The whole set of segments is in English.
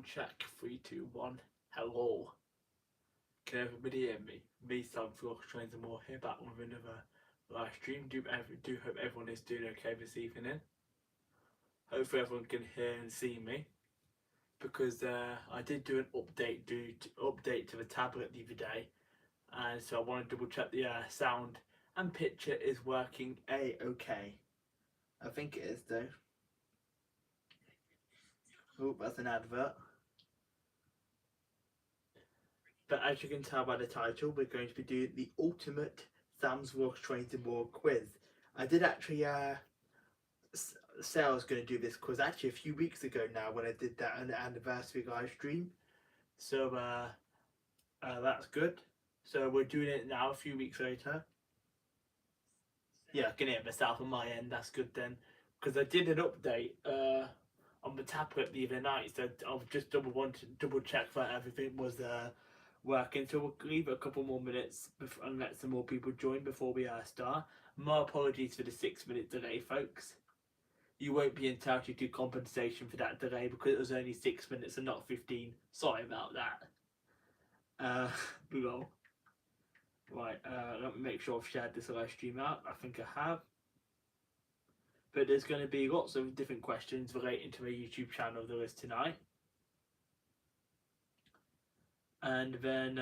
check. 3, 2, 1. Hello. Can everybody hear me? Me, Sam, Warwickshire, and more here back with another live stream. Do hope everyone is doing okay this evening. Hopefully everyone can hear and see me, because I did do an update to the tablet the other day, and so I want to double check the sound and picture is working okay. I think it is though. Oh, that's an advert. But as you can tell by the title, we're going to be doing the ultimate Sam's Warwickshire World quiz. I did actually say I was going to do this quiz actually a few weeks ago now when I did that on the anniversary live stream. So that's good. So we're doing it now a few weeks later. Yeah, I can hear myself on my end. That's good then, because I did an update on the tablet the other night, so I'll just double check that everything was working. So we'll leave it a couple more minutes and let some more people join before we start. My apologies for the 6-minute delay, folks. You won't be entitled to compensation for that delay because it was only 6 minutes and not 15. Sorry about that. Lol. Right, let me make sure I've shared this live stream out. I think I have. But there's going to be lots of different questions relating to my YouTube channel there is tonight. And then,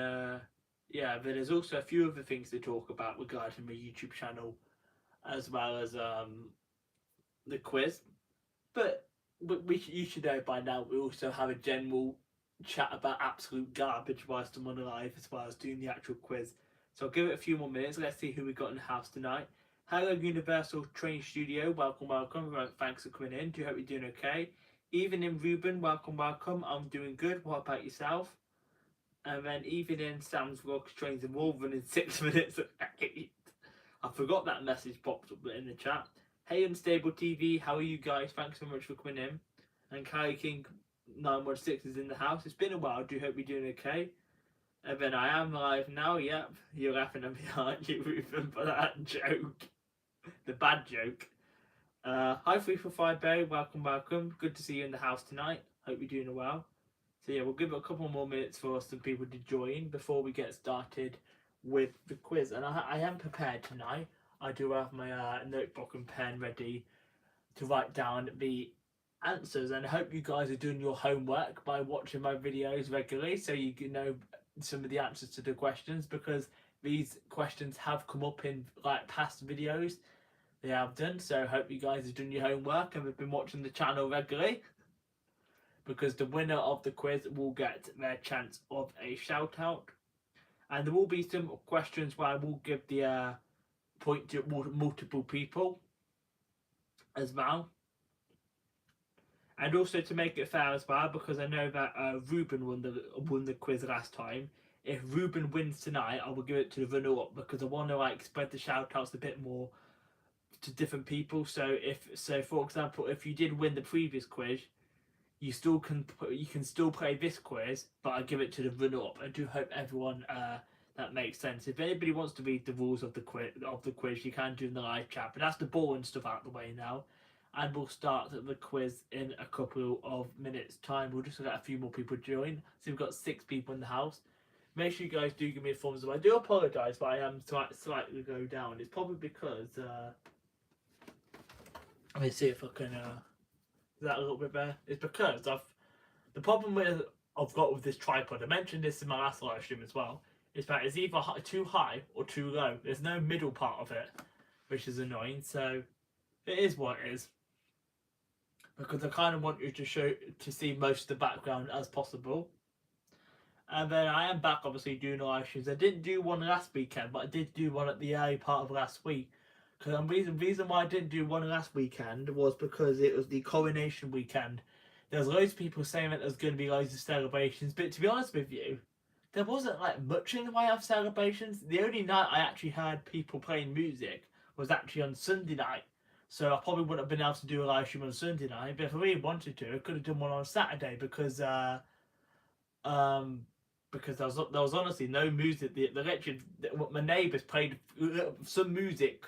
yeah, then there's also a few other things to talk about regarding my YouTube channel, as well as the quiz. But you should know by now we also have a general chat about absolute garbage whilst I'm on live, as well as doing the actual quiz. So I'll give it a few more minutes. Let's see who we got in the house tonight. Hello, Universal Train Studio. Welcome, welcome. Thanks for coming in. Do hope you're doing okay. Evening, Ruben. Welcome, welcome. I'm doing good. What about yourself? And then evening, Sam's Vlog Trains and Wolf running 6 minutes at 8. I forgot that message popped up in the chat. Hey, Unstable TV. How are you guys? Thanks so much for coming in. And Kylie King 916 is in the house. It's been a while. Do hope you're doing okay. And then I am live now. Yep, you're laughing at me, aren't you, Ruben, for that joke? The bad joke. Hi 345 Barry, welcome, welcome. Good to see you in the house tonight. Hope you're doing well. So yeah, we'll give it a couple more minutes for some people to join before we get started with the quiz. And I am prepared tonight. I do have my notebook and pen ready to write down the answers, and I hope you guys are doing your homework by watching my videos regularly so you can know some of the answers to the questions, because these questions have come up in like past videos they have done. So I hope you guys are doing your homework and have been watching the channel regularly, because the winner of the quiz will get their chance of a shout out. And there will be some questions where I will give the point to multiple people as well. And also to make it fair as well, because I know that Ruben won the quiz last time. If Ruben wins tonight, I will give it to the runner-up, because I want to like spread the shout-outs a bit more to different people. So for example, if you did win the previous quiz, you can still play this quiz, but I give it to the runner-up. I do hope everyone that makes sense. If anybody wants to read the rules of the quiz, you can do in the live chat. But that's the boring stuff out of the way now. And we'll start the quiz in a couple of minutes time. We'll just let a few more people join. So we've got 6 people in the house. Make sure you guys do give me a thumbs up. I do apologise, but I am slightly go down. It's probably because let me see if I can is that a little bit better? It's because the problem I've got with this tripod, I mentioned this in my last live stream as well, is that it's either too high or too low. There's no middle part of it, which is annoying. So it is what it is, because I kind of want you to see most of the background as possible. And then I am back, obviously, doing live streams. I didn't do one last weekend, but I did do one at the early part of last week. Because the reason why I didn't do one last weekend was because it was the coronation weekend. There's loads of people saying that there's going to be loads of celebrations, but to be honest with you, there wasn't like much in the way of celebrations. The only night I actually heard people playing music was actually on Sunday night. So I probably wouldn't have been able to do a live stream on Sunday night, but if I really wanted to, I could have done one on Saturday, because there was honestly no music. My neighbours played some music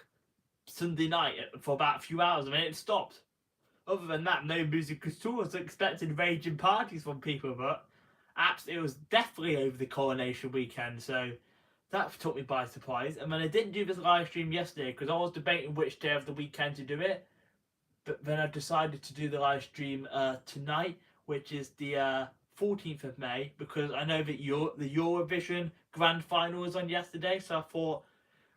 Sunday night for about a few hours, and then it stopped. other than that, no music at all. I was expecting raging parties from people, but it was definitely over the coronation weekend, so that took me by surprise. And then I didn't do this live stream yesterday because I was debating which day of the weekend to do it, but then I decided to do the live stream tonight, which is the 14th of May, because I know that the Eurovision Grand Final was on yesterday, so I thought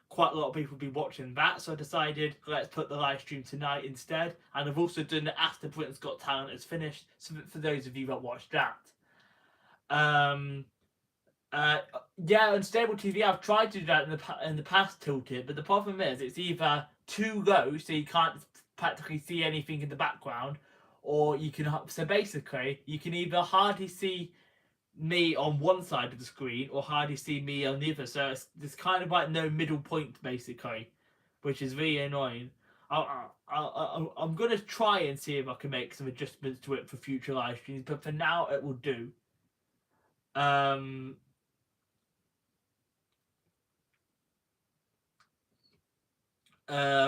quite a lot of people would be watching that, so I decided let's put the live stream tonight instead. And I've also done it after Britain's Got Talent is finished, so for those of you that watched that. Yeah, Unstable TV, I've tried to do that in the past Tilted, but the problem is it's either too low, so you can't practically see anything in the background, or you can, so basically, you can either hardly see me on one side of the screen or hardly see me on the other, so there's kind of like no middle point basically, which is really annoying. I'm gonna try and see if I can make some adjustments to it for future live streams, but for now it will do.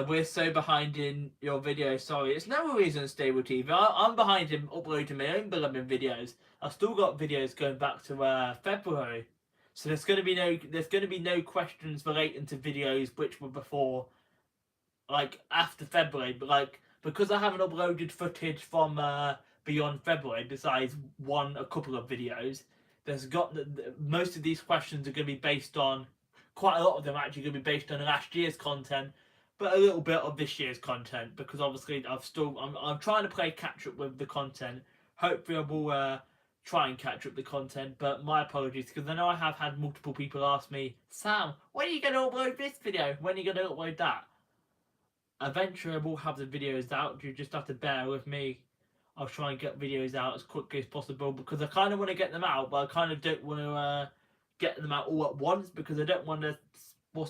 We're so behind in your video. Sorry, it's no reason Stable TV. I'm behind in uploading my own beloved videos. I've still got videos going back to February, so there's going to be no questions relating to videos which were before, like after February. But like because I haven't uploaded footage from beyond February, besides a couple of videos, most of these questions are going to be based on. Quite a lot of them actually going to be based on last year's content, but a little bit of this year's content, because obviously I'm trying to play catch up with the content. Hopefully I will try and catch up the content, but my apologies, because I know I have had multiple people ask me, Sam, when are you going to upload this video? When are you going to upload that? Eventually I will have the videos out. You just have to bear with me. I'll try and get videos out as quickly as possible, because I kind of want to get them out, but I kind of don't want to get them out all at once, because I don't want to. How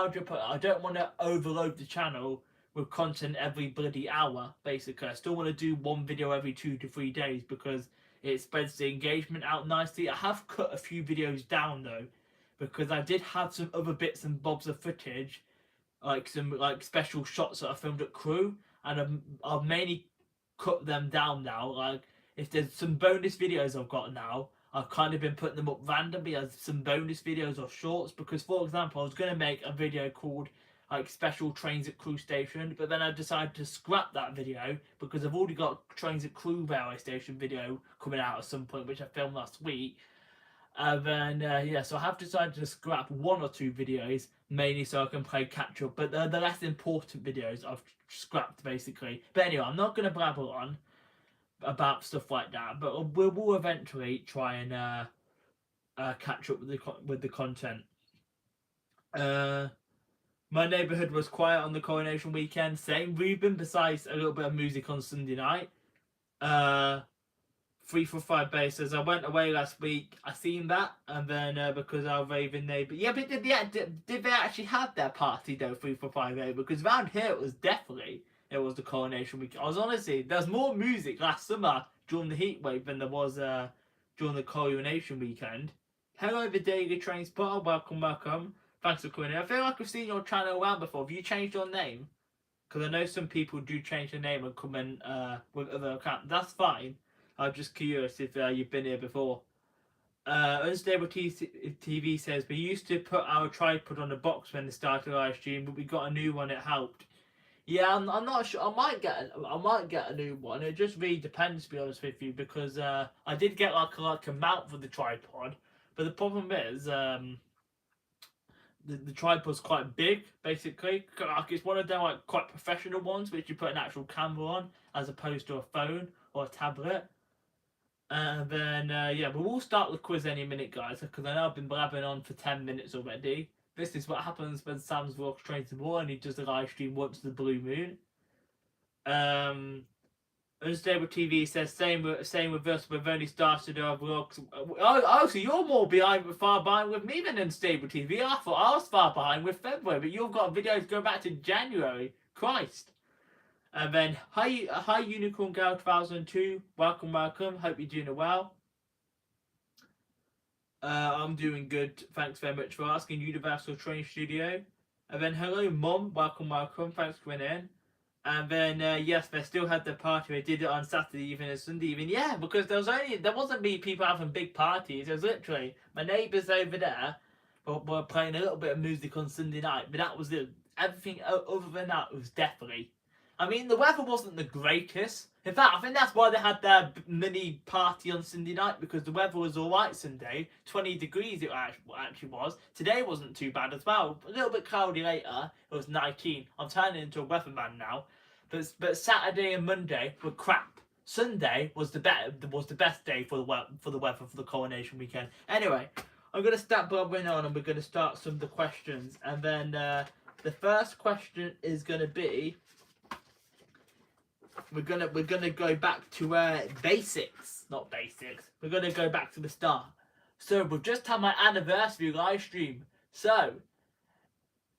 do you put it? I don't want to overload the channel with content every bloody hour. Basically, I still want to do one video every 2 to 3 days, because it spreads the engagement out nicely. I have cut a few videos down though, because I did have some other bits and bobs of footage, like some special shots that I filmed at Crew, and I've mainly cut them down now. Like if there's some bonus videos I've got now, I've kind of been putting them up randomly as some bonus videos or shorts, because for example I was going to make a video called like special trains at Crew Station, but then I decided to scrap that video because I've already got trains at Crew Railway Station video coming out at some point, which I filmed last week. And then yeah, so I have decided to scrap 1 or 2 videos, mainly so I can play catch up, but the less important videos I've scrapped basically. But anyway, I'm not going to blabber on about stuff like that, but we will eventually try and catch up with the content. My neighbourhood was quiet on the coronation weekend. Same, Ruben, besides a little bit of music on Sunday night. 345 bases. I went away last week. I seen that, and then because our raving neighbour. Yeah, but did they actually have their party though? 345 because around here it was the coronation week. I was honestly, there's more music last summer during the heat wave than there was during the coronation weekend. Hello, the Daily Train Spotter. Welcome. Thanks for coming in. I feel like I've seen your channel around before. Have you changed your name? Because I know some people do change their name and come in with other accounts. That's fine. I'm just curious if you've been here before. Unstable TV says, we used to put our tripod on a box when they started the live stream, but we got a new one. It helped. Yeah, I'm not sure. I might get a new one. It just really depends, to be honest with you, because I did get like a mount for the tripod, but the problem is the tripod's quite big, basically. Like it's one of them like quite professional ones, which you put an actual camera on, as opposed to a phone or a tablet. And then yeah, but we'll start the quiz any minute, guys, because I know I've been blabbing on for 10 minutes already. This is what happens when Sam's vlog trains the ball and he does the live stream once the blue moon. Unstable TV says same with us. We've only started our vlogs. Oh, so you're more far behind with me than Unstable TV. I thought I was far behind with February, but you've got videos going back to January. Christ. And then hi Unicorn Girl 2002. Welcome. Hope you're doing well. I'm doing good. Thanks very much for asking. Universal Train Studio. And then hello Mum. Welcome. Thanks for coming in. And then yes, they still had the party. They did it on Saturday evening and Sunday evening. Yeah, because there wasn't many people having big parties. It was literally my neighbours over there were playing a little bit of music on Sunday night, but that was it. Everything other than that was definitely. I mean, the weather wasn't the greatest. In fact, I think that's why they had their mini party on Sunday night, because the weather was alright Sunday. 20 degrees it actually was. Today wasn't too bad as well. A little bit cloudy later. It was 19. I'm turning into a weatherman now. But Saturday and Monday were crap. Sunday was the best day for the weather for the coronation weekend. Anyway, I'm gonna start blabbering on, and we're gonna start some of the questions. And then the first question is gonna be. We're gonna go back to basics, not basics. We're gonna go back to the start. So we've just had my anniversary live stream. So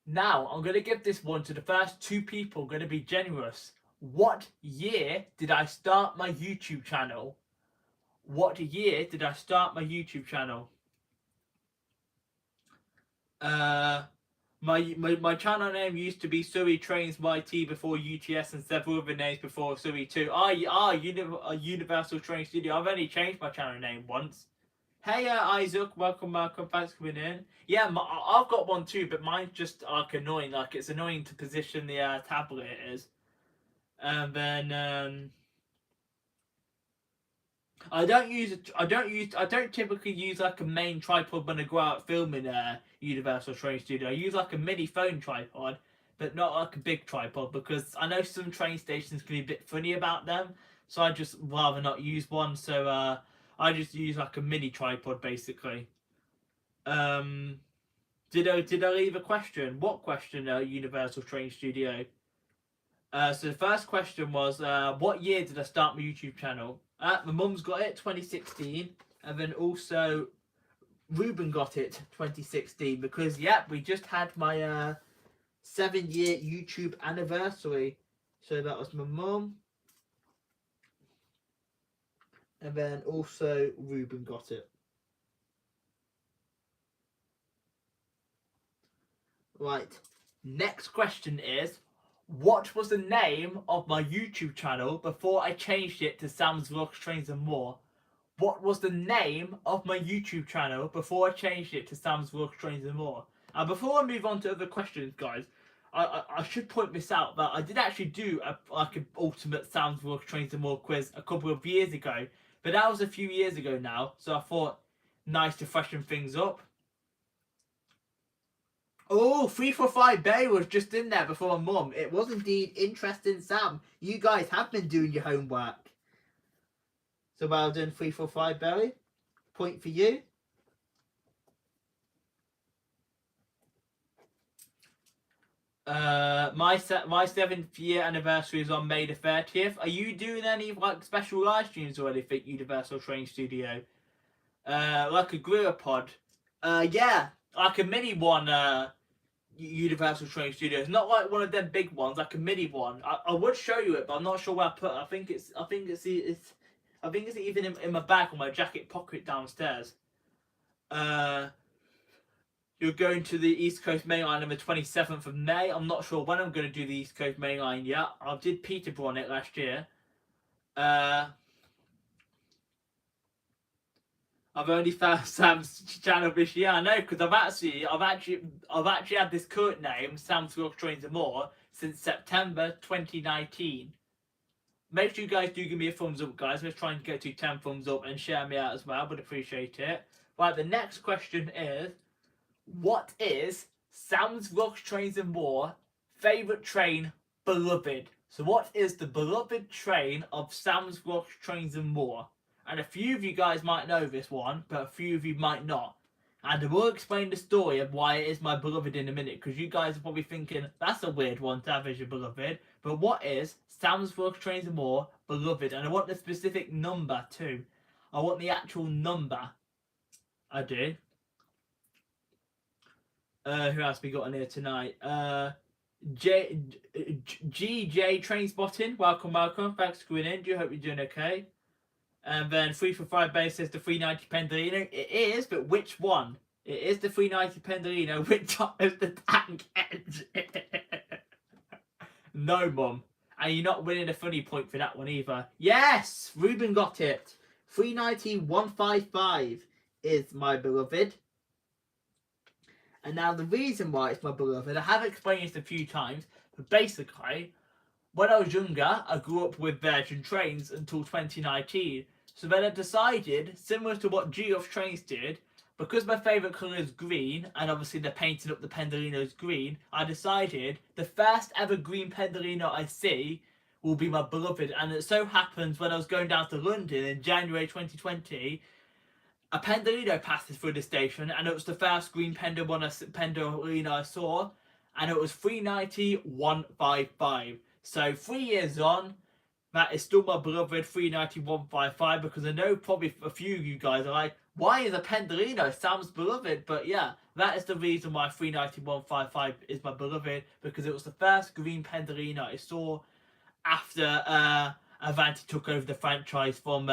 now I'm gonna give this one to the first 2 people. I'm gonna be generous. What year did I start my YouTube channel? What year did I start my YouTube channel? My channel name used to be Surrey Trains YT before UTS and several other names before Surrey 2. Universal Train Studio. I've only changed my channel name once. Hey Isaac, welcome, thanks for coming in. Yeah, I've got one too, but mine's just like annoying. Like it's annoying to position the tablet it is. And then I don't typically use like a main tripod when I go out filming Universal Train Studio. I use like a mini phone tripod, but not like a big tripod, because I know some train stations can be a bit funny about them. So I just rather not use one. So I just use like a mini tripod basically. Did I leave a question? What question? Universal Train Studio. So the first question was, what year did I start my YouTube channel? My mum's got it, 2016, and then also Ruben got it, 2016, because we just had my 7-year YouTube anniversary. So that was my mum, and then also Ruben got it. Right, next question is, what was the name of my YouTube channel before I changed it to Sam's Vlogs, Trains and More? What was the name of my YouTube channel before I changed it to Sam's Vlogs, Trains and More? And before I move on to other questions, guys, I should point this out that I did actually do an ultimate Sam's Vlogs, Trains and More quiz a couple of years ago, but that was a few years ago now, so I thought nice to freshen things up. Oh, 345 Bay was just in there before my mum. It was indeed interesting, Sam. You guys have been doing your homework. So well done, 345 Berry. Point for you. My 7th year anniversary is on May the 30th. Are you doing any like special live streams or anything, Universal Train Studio? Like a gorilla pod? Yeah, like a mini one. Universal Train Studios, not like one of them big ones, like a mini one. I would show you it, but I'm not sure where I put it. I think it's even in my bag or my jacket pocket downstairs. You're going to the East Coast Main Line on the 27th of May. I'm not sure when I'm going to do the East Coast Main Line yet. I did Peterborough on it last year. I've only found Sam's channel this year. I know, because I've actually had this current name, Sam's Vlogs, Trains and More, since September 2019. Make sure you guys do give me a thumbs up, guys. Let's try and get to 10 thumbs up and share me out as well. Would appreciate it. Right, the next question is, what is Sam's Vlogs, Trains and More favourite train, beloved? So what is the beloved train of Sam's Vlogs, Trains and More? And a few of you guys might know this one, but a few of you might not. And I will explain the story of why it is my beloved in a minute, because you guys are probably thinking, that's a weird one to have as your beloved. But what is Sam's Vlogs, Trains and More beloved? And I want the specific number too. I want the actual number. I do. Who else we got in here tonight? GJ Train Spotting, welcome. Thanks for coming in. Do hope you're doing okay. And then 345 Base says the 390 Pendolino. It is, but which one? It is the 390 Pendolino. Which one is the tank engine? No, Mum. And you're not winning a funny point for that one either. Yes! Ruben got it. 390,155 is my beloved. And now the reason why it's my beloved, I have explained this a few times, but basically, when I was younger, I grew up with Virgin Trains until 2019. So then I decided, similar to what Geoff Trains did, because my favourite colour is green, and obviously they're painting up the Pendolinos green, I decided the first ever green Pendolino I see will be my beloved. And it so happens when I was going down to London in January 2020, a Pendolino passes through the station, and it was the first green Pendolino I saw, and it was 390,155. So 3 years on, that is still my beloved 390,155, because I know probably a few of you guys are like, why is a Pendolino Sam's beloved? But yeah, that is the reason why 390,155 is my beloved, because it was the first green Pendolino I saw after Avanti took over the franchise from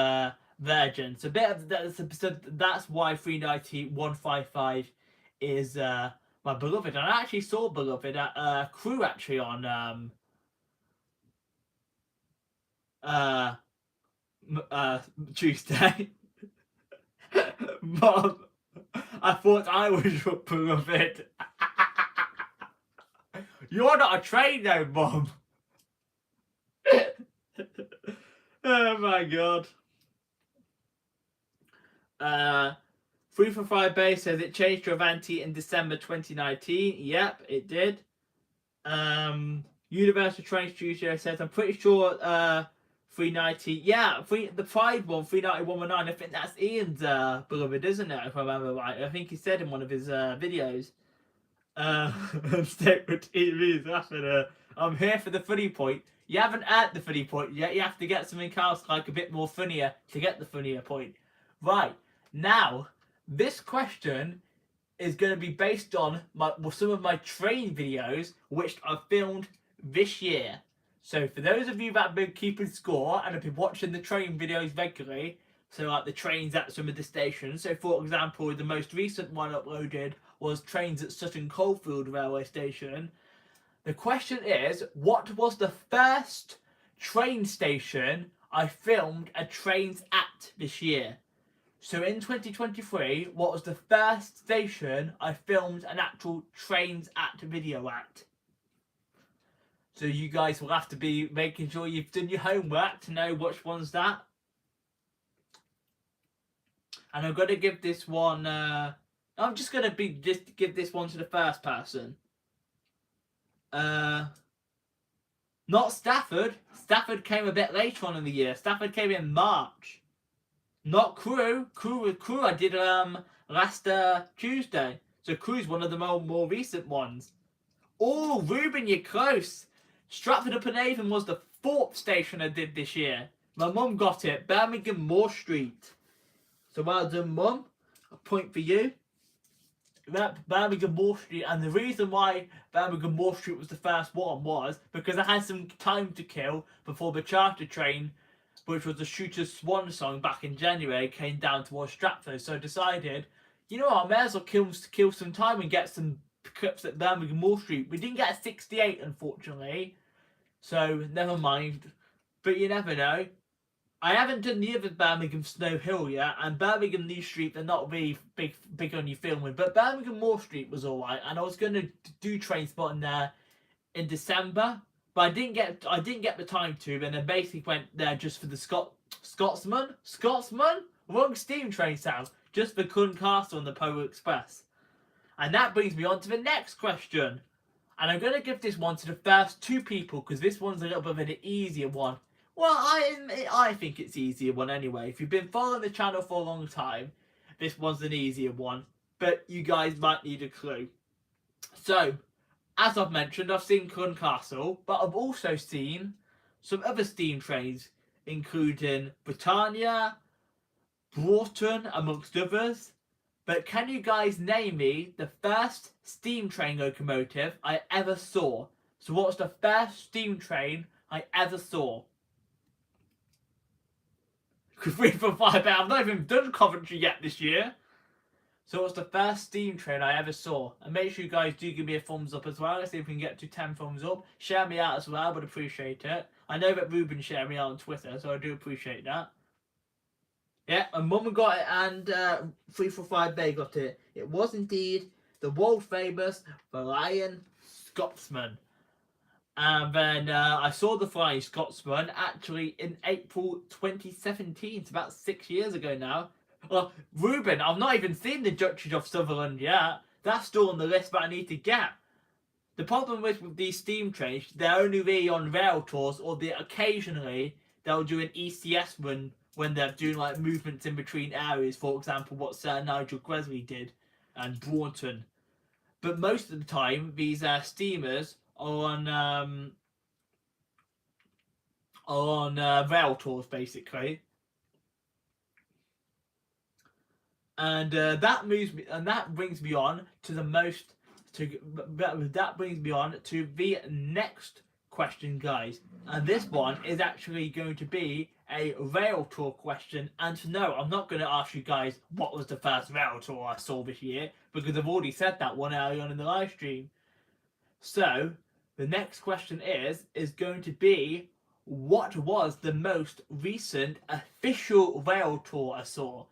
Virgin. So that's why 390,155 is my beloved. And I actually saw beloved at Crew actually on Tuesday. Mom, I thought I was your beloved. You're not a train though, Mom. Oh my god. 345 Base says it changed to Avanti in December 2019. Yep, it did. Universal Train Studio says, I'm pretty sure 390. Yeah, the Pride one, 390,119. I think that's Ian's beloved, isn't it? If I remember right. I think he said in one of his videos. Stick with TV's laughing. I'm here for the funny point. You haven't earned the funny point yet. You have to get something else like a bit more funnier to get the funnier point. Right, now, this question is going to be based on some of my train videos which I've filmed this year. So for those of you that have been keeping score and have been watching the train videos regularly, so like the trains at some of the stations, so for example the most recent one uploaded was trains at Sutton Coldfield railway station. The question is, what was the first train station I filmed a trains at this year? So in 2023, what was the first station I filmed an actual trains at video at? So you guys will have to be making sure you've done your homework to know which one's that. And I'm going to give this one, I'm just going to give this one to the first person. Not Stafford. Stafford came a bit later on in the year. Stafford came in March. Not Crew. Crew I did last Tuesday. So Crew's one of the more recent ones. Oh, Ruben, you're close. Stratford-upon-Avon was the 4th station I did this year. My mum got it. Birmingham Moor Street. So well done, Mum. A point for you. Birmingham Moor Street, and the reason why Birmingham Moor Street was the first one was because I had some time to kill before the charter train, which was the Shooter's Swan song back in January, came down towards Stratford. So I decided, you know what, I may as well kill some time and get some clips at Birmingham Moor Street. We didn't get a 68, unfortunately, so never mind. But you never know. I haven't done the other Birmingham Snow Hill yet, and Birmingham New Street, they're not really big on you filming, but Birmingham Moor Street was alright, and I was going to do train spotting there in December, but I didn't get the time to, and then basically went there just for the Scotsman? Wrong steam train sound, just for Cullen Castle and the Polo Express. And that brings me on to the next question, and I'm going to give this one to the first 2 people, because this one's a little bit of an easier one. Well, I think it's easier one anyway. If you've been following the channel for a long time, this one's an easier one. But you guys might need a clue. So, as I've mentioned, I've seen Cullen Castle, but I've also seen some other steam trains, including Britannia, Broughton, amongst others. But can you guys name me the first steam train locomotive I ever saw? So what's the first steam train I ever saw? 3 for 5 I've not even done Coventry yet this year. So what's the first steam train I ever saw? And make sure you guys do give me a thumbs up as well. Let's see if we can get to 10 thumbs up. Share me out as well, I would appreciate it. I know that Ruben shared me on Twitter, so I do appreciate that. Yeah, and Mum got it, and 345 Bay got it. It was indeed the world famous Flying Scotsman. And then I saw the Flying Scotsman actually in April 2017. It's about 6 years ago now. Well, Ruben, I've not even seen the Duchess of Sutherland yet. That's still on the list that I need to get. The problem with these steam trains, they're only really on rail tours, or occasionally they'll do an ECS run when they're doing like movements in between areas. For example, what Sir Nigel Gresley did and Braunton. But most of the time, these steamers are on rail tours basically, and that moves me, and that brings me on to the most. That brings me on to the next question, guys. And this one is actually going to be a rail tour question. And no, I'm not going to ask you guys what was the first rail tour I saw this year, because I've already said that one earlier on in the live stream. So the next question is going to be, what was the most recent official rail tour I saw?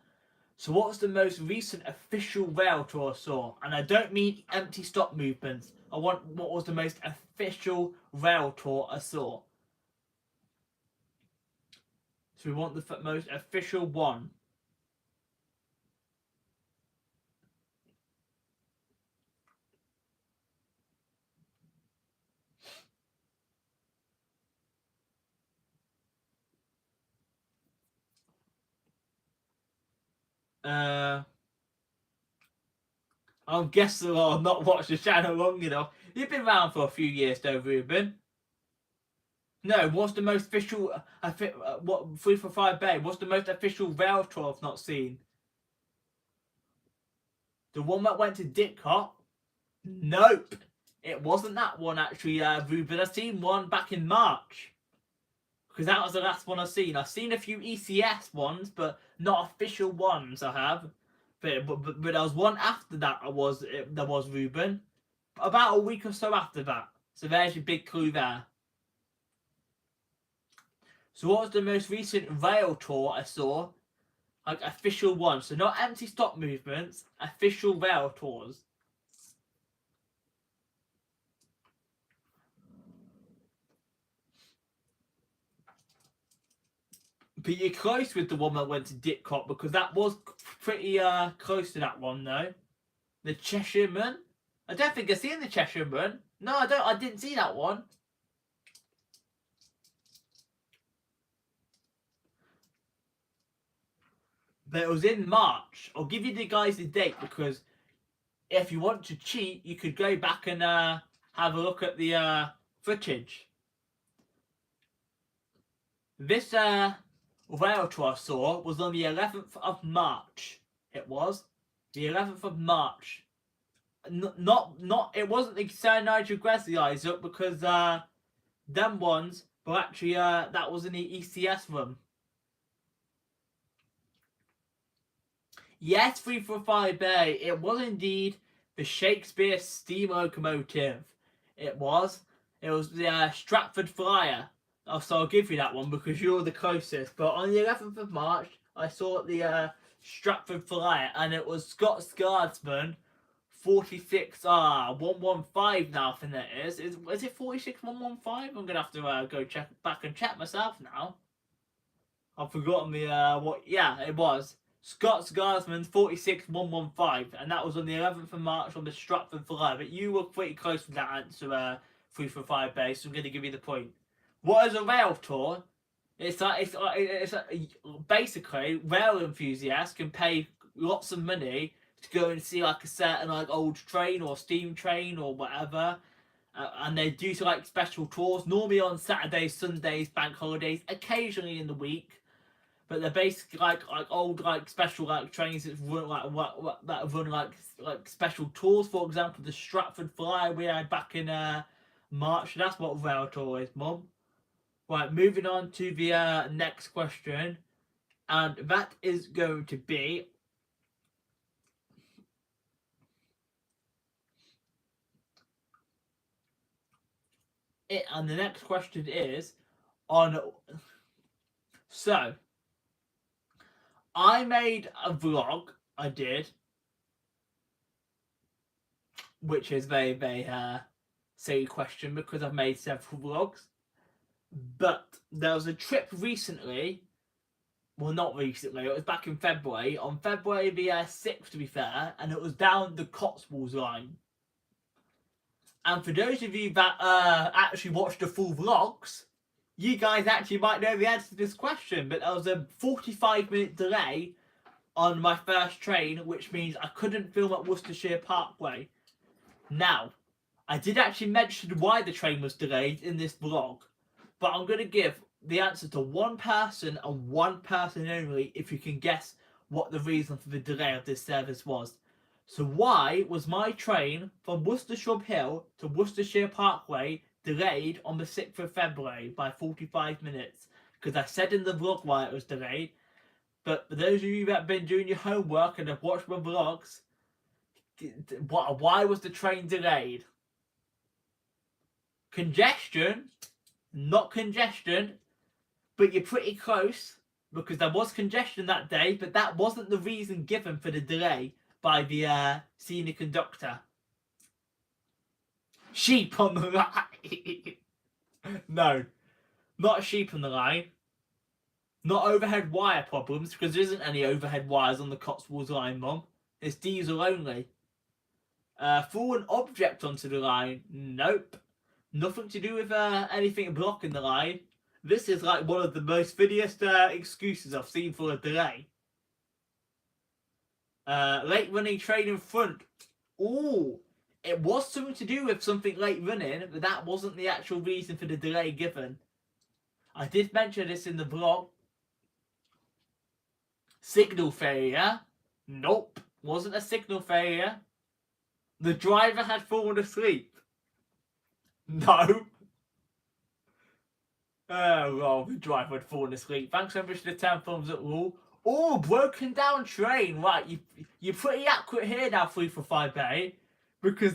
So what was the most recent official rail tour I saw? And I don't mean empty stop movements. I want what was the most official rail tour I saw. So we want the most official one. I'm guessing I've not watched the channel long enough. You've been around for a few years though, Ruben. No, what's the most official? What 345 Bay? What's the most official rail tour I've not seen? The one that went to Didcot? Nope, it wasn't that one actually, Ruben. I seen one back in March, because that was the last one I've seen. I've seen a few ECS ones, but not official ones. I have, but there was one after that. There was Ruben, about a week or so after that. So there's your big clue there. So what was the most recent rail tour I saw? Like official one, so not empty stop movements, official rail tours. But you're close with the one that went to Didcot, because that was pretty close to that one though. The Cheshireman. I don't think I've seen the Cheshireman. No, I don't. I didn't see that one. But it was in March. I'll give you the guys the date, because if you want to cheat, you could go back and have a look at the footage. This rail tour I saw was on the 11th of March. It was the 11th of March. Not. It wasn't the Sir Nigel Gresley Isaac, because them ones, but actually that was in the ECS room. Yes, 345 Bay. It was indeed the Shakespeare steam locomotive. It was. It was the Stratford Flyer. Oh, so I'll give you that one because you're the closest. But on the 11th of March, I saw the Stratford Flyer, and it was Scots Guardsman 115 now. I think that is it 46115? I'm gonna have to go check back and check myself now. I've forgotten the what. Yeah, it was Scots Guardsman 46115, and that was on the 11th of March on the Stratford Flyer. But you were pretty close with that answer, 345 Bay. So I'm gonna give you the point. What is a rail tour? It's basically rail enthusiasts can pay lots of money to go and see like a certain like old train or steam train or whatever, and they do like special tours, normally on Saturdays, Sundays, bank holidays, occasionally in the week. But they're basically like old like special like trains that run that run like special tours. For example, the Stratford Flyer we had back in March. That's what rail tour is, Mum. Right, moving on to the next question, and that is going to be it. And the next question is, on. So I made a vlog. I did, which is very silly question because I've made several vlogs. But there was a trip recently. Well, not recently. It was back in February. On February the 6th, to be fair, and it was down the Cotswolds line. And for those of you that actually watched the full vlogs, you guys actually might know the answer to this question. But there was a 45-minute delay on my first train, which means I couldn't film at Worcestershire Parkway. Now, I did actually mention why the train was delayed in this vlog, but I'm going to give the answer to one person and one person only if you can guess what the reason for the delay of this service was. So why was my train from Worcestershire Hill to Worcestershire Parkway delayed on the 6th of February by 45 minutes? Because I said in the vlog why it was delayed, but for those of you that have been doing your homework and have watched my vlogs, why was the train delayed? Congestion? Not congestion, but you're pretty close because there was congestion that day, but that wasn't the reason given for the delay by the senior conductor. Sheep on the line. No, not sheep on the line. Not overhead wire problems, because there isn't any overhead wires on the Cotswolds line, Mum. It's diesel only. Throw an object onto the line. Nope. Nothing to do with anything blocking the line. This is like one of the most funniest excuses I've seen for a delay. Late running train in front. Ooh, it was something to do with something late running, but that wasn't the actual reason for the delay given. I did mention this in the vlog. Signal failure. Nope, wasn't a signal failure. The driver had fallen asleep. No. Oh, well, the driver had fallen asleep. Thanks so much for the 10 thumbs up rule. Oh, broken down train. Right, you're pretty accurate here now, 3 for 5 8. Because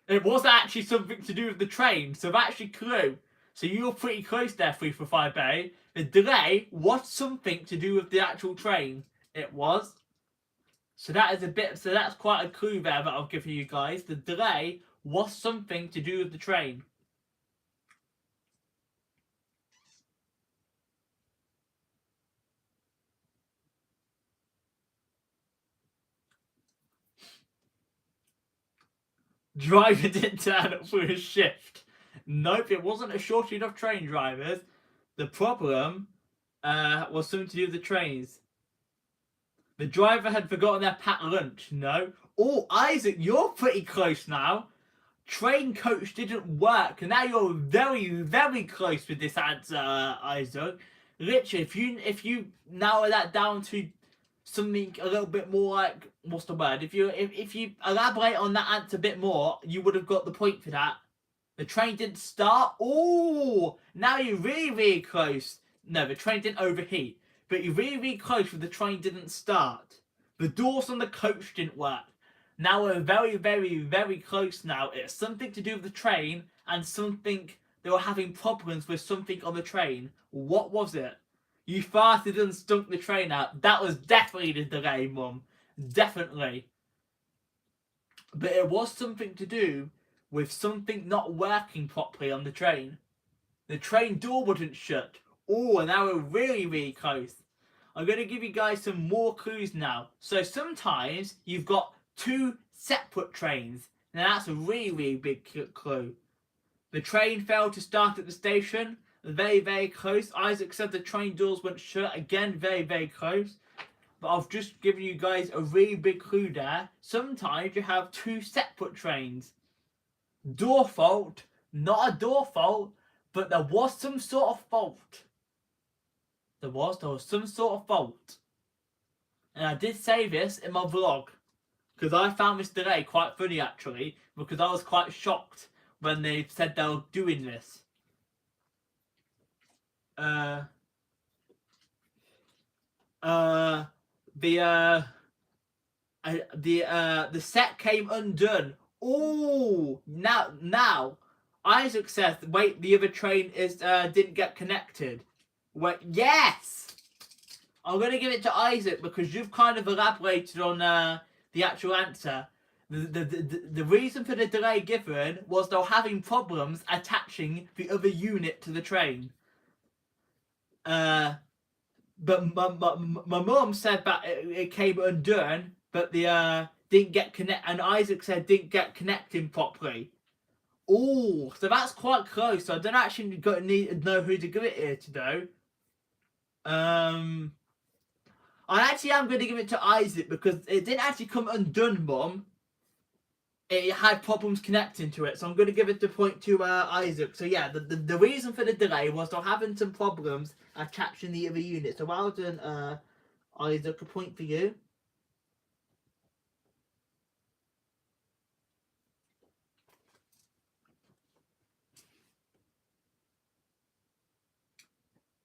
it was actually something to do with the train. So I've actually clue. So you were pretty close there, 3 for 5 8. The delay was something to do with the actual train. It was. So that is a bit. So that's quite a clue there that I'll give you guys. The delay was something to do with the train. Driver didn't turn up for his shift. Nope, it wasn't a shortage of train drivers. The problem was something to do with the trains. The driver had forgotten their packed lunch. No. Oh, Isaac, you're pretty close now. Train coach didn't work. And now you're very close with this answer, Isaac. Literally, if you narrow that down to something a little bit more like, what's the word? If you elaborate on that answer a bit more, you would have got the point for that. The train didn't start. Oh, now you're really close. No, the train didn't overheat. But you're really close with the train didn't start. The doors on the coach didn't work. Now we're very close now. It's something to do with the train and something, they were having problems with something on the train. What was it? You farted and stunk the train out. That was definitely the delay, Mum. Definitely. But it was something to do with something not working properly on the train. The train door wouldn't shut. Oh, and now we're really close. I'm going to give you guys some more clues now. So sometimes you've got 2 separate trains. Now that's a really big clue. The train failed to start at the station. Very close. Isaac said the train doors went shut. Again, very close. But I've just given you guys a really big clue there. Sometimes you have 2 separate trains. Door fault. Not a door fault, but there was some sort of fault. There was some sort of fault. And I did say this in my vlog. Because I found this delay quite funny actually. Because I was quite shocked when they said they were doing this. The set came undone. Oh, now Isaac says, wait, the other train is didn't get connected. Wait, yes! I'm going to give it to Isaac because you've kind of elaborated on the actual answer. The reason for the delay given was they were having problems attaching the other unit to the train. But my mum said that it came undone, but the didn't get connect, and Isaac said didn't get connecting properly. Oh, so that's quite close. So I don't actually know who to give it here to though. I actually am going to give it to Isaac because it didn't actually come undone, Mum. It had problems connecting to it, so I'm going to give it the point to Isaac. So yeah, the reason for the delay was they're having some problems attaching the other unit. So well done, Isaac. A point for you.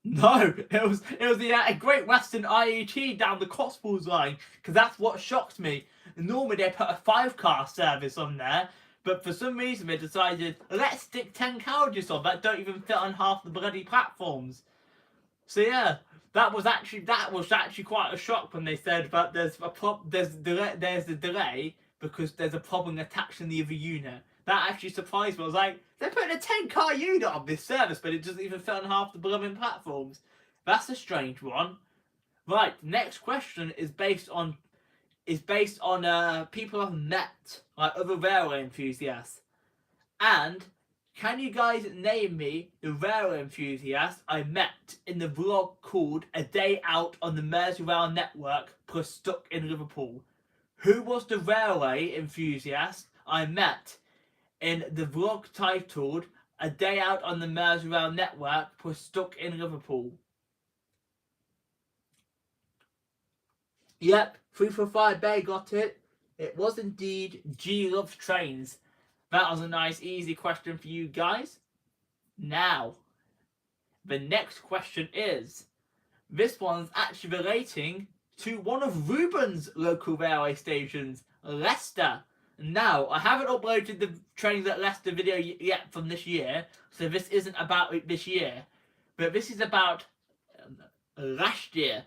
No, it was the Great Western IET down the Cotswolds line, because that's what shocked me. Normally they put a 5-car service on there, but for some reason they decided, let's stick 10 carriages on that don't even fit on half the bloody platforms. So yeah, that was actually quite a shock when they said that there's a delay because there's a problem attaching the other unit. That actually surprised me. I was like, they're putting a 10-car unit on this service, but it doesn't even fit on half the blooming platforms. That's a strange one. Right, next question is based on people I've met, like other railway enthusiasts. And can you guys name me the railway enthusiast I met in the vlog called A Day Out on the Merseyrail Network plus Stuck in Liverpool? Who was the railway enthusiast I met in the vlog titled A Day Out on the Merseyrail Network plus Stuck in Liverpool? Yep, 345 Bay got it. It was indeed G Loves Trains. That was a nice easy question for you guys. Now, the next question is, this one's actually relating to one of Ruben's local railway stations, Leicester. Now, I haven't uploaded the Trains at Leicester video yet from this year, so this isn't about this year, but this is about last year.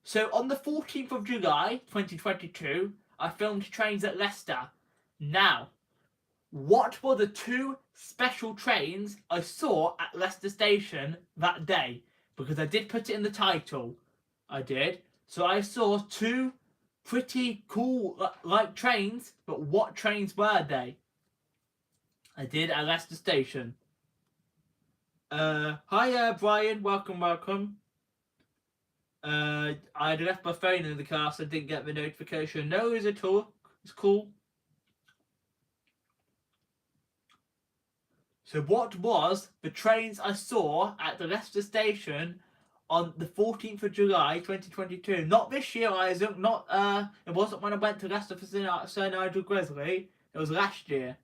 So on the 14th of July 2022, I filmed Trains at Leicester. Now, what were the 2 special trains I saw at Leicester Station that day? Because I did put it in the title. I did. So I saw 2 pretty cool like trains, but what trains were they? I did at Leicester Station. Hi Brian, welcome. I had left my phone in the car, so I didn't get the notification. No worries at all. It's cool. So what was the trains I saw at the Leicester Station on the 14th of July 2022? Not this year, Isaac. Not it wasn't when I went to Leicester for Sir Nigel Grizzly. It was last year.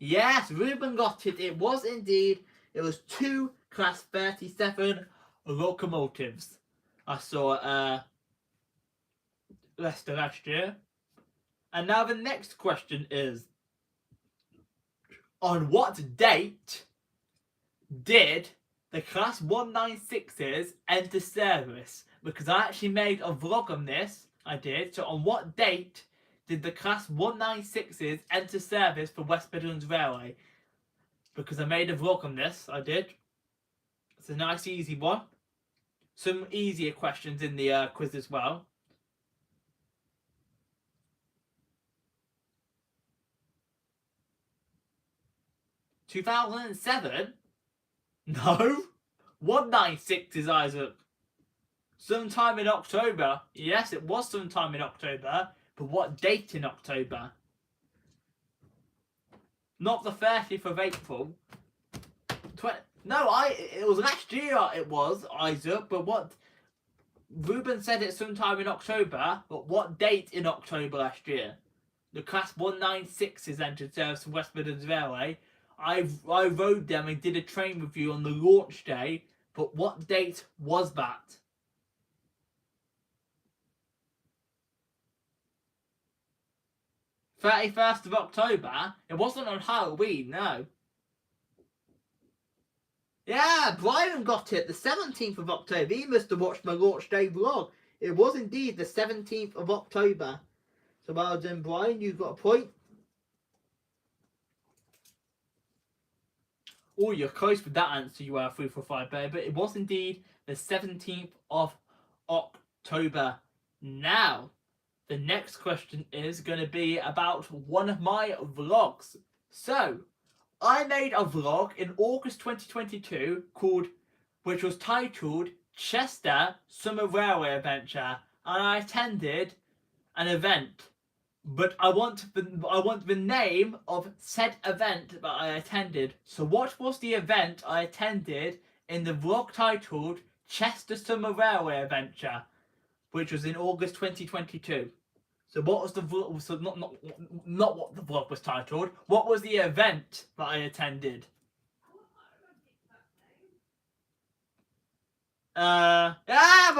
Yes, Ruben got it. It was indeed. It was 2 Class 37 locomotives I saw Leicester last year. And now the next question is, on what date did the Class 196s enter service? Because I actually made a vlog on this. I did. So on what date did the Class 196s enter service for West Midlands Railway? Because I made a vlog on this. I did. It's a nice easy one. Some easier questions in the quiz as well. (2007) No. 196 is Isaac. Sometime in October. Yes, it was sometime in October. But what date in October? Not the 30th of April. It was last year it was, Isaac, but what... Ruben said it sometime in October, but what date in October last year? The Class 196s entered service from West Midlands Railway. I rode them and did a train review on the launch day, but what date was that? (31st of October? It wasn't on Halloween, no. Yeah, Brian got it. The 17th of October. He must have watched my launch day vlog. It was indeed the 17th of October. So well done, Brian. You got a point. Oh, you're close with that answer. You are 3 for 5 there, but it was indeed the 17th of October. Now, the next question is going to be about one of my vlogs. So, I made a vlog in August 2022 which was titled Chester Summer Railway Adventure, and I attended an event. But I want the name of said event that I attended. So what was the event I attended in the vlog titled Chester Summer Railway Adventure, which was in August 2022? So what was the vlog? So not what the vlog was titled. What was the event that I attended? My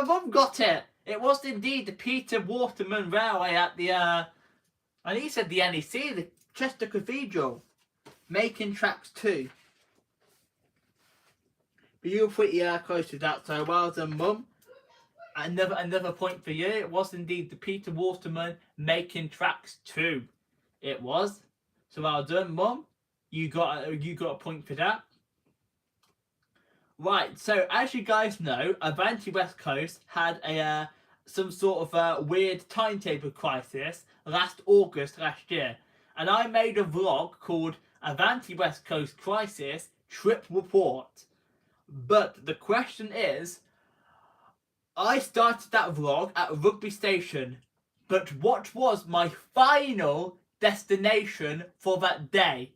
mum got it. It was indeed the Peter Waterman Railway at the and he said the NEC, the Chester Cathedral, making tracks 2. But you were pretty close to that, so well done, Mum. Another point for you. It was indeed the Peter Waterman making tracks 2. It was. So well done, Mum. You got a point for that. Right. So as you guys know, Avanti West Coast had a some sort of weird timetable crisis last August last year, and I made a vlog called Avanti West Coast Crisis Trip Report. But the question is, I started that vlog at Rugby Station, but what was my final destination for that day?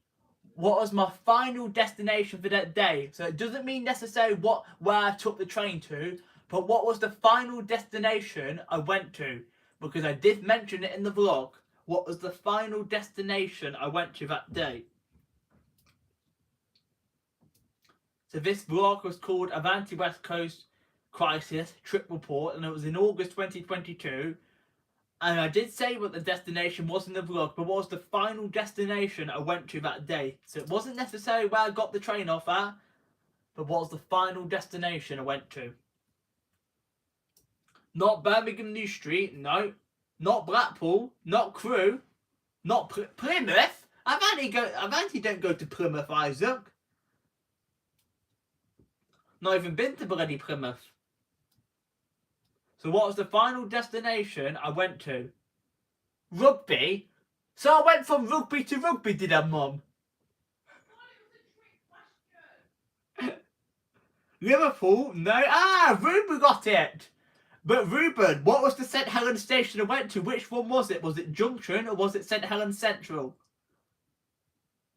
What was my final destination for that day? So it doesn't mean necessarily where I took the train to, but what was the final destination I went to? Because I did mention it in the vlog. What was the final destination I went to that day? So this vlog was called Avanti West Coast Crisis Trip Report, and it was in August 2022. And I did say what the destination was in the vlog, but what was the final destination I went to that day? So it wasn't necessarily where I got the train off at, but what was the final destination I went to? Not Birmingham New Street, no. Not Blackpool, not Crewe, not Plymouth. Avanti don't go to Plymouth, Isaac. Not even been to bloody Plymouth. So what was the final destination I went to? Rugby? So I went from rugby to rugby, did I, Mum? Liverpool? No. Ruben got it. But Ruben, what was the St Helens station I went to? Which one was it? Was it Junction or was it St Helens Central?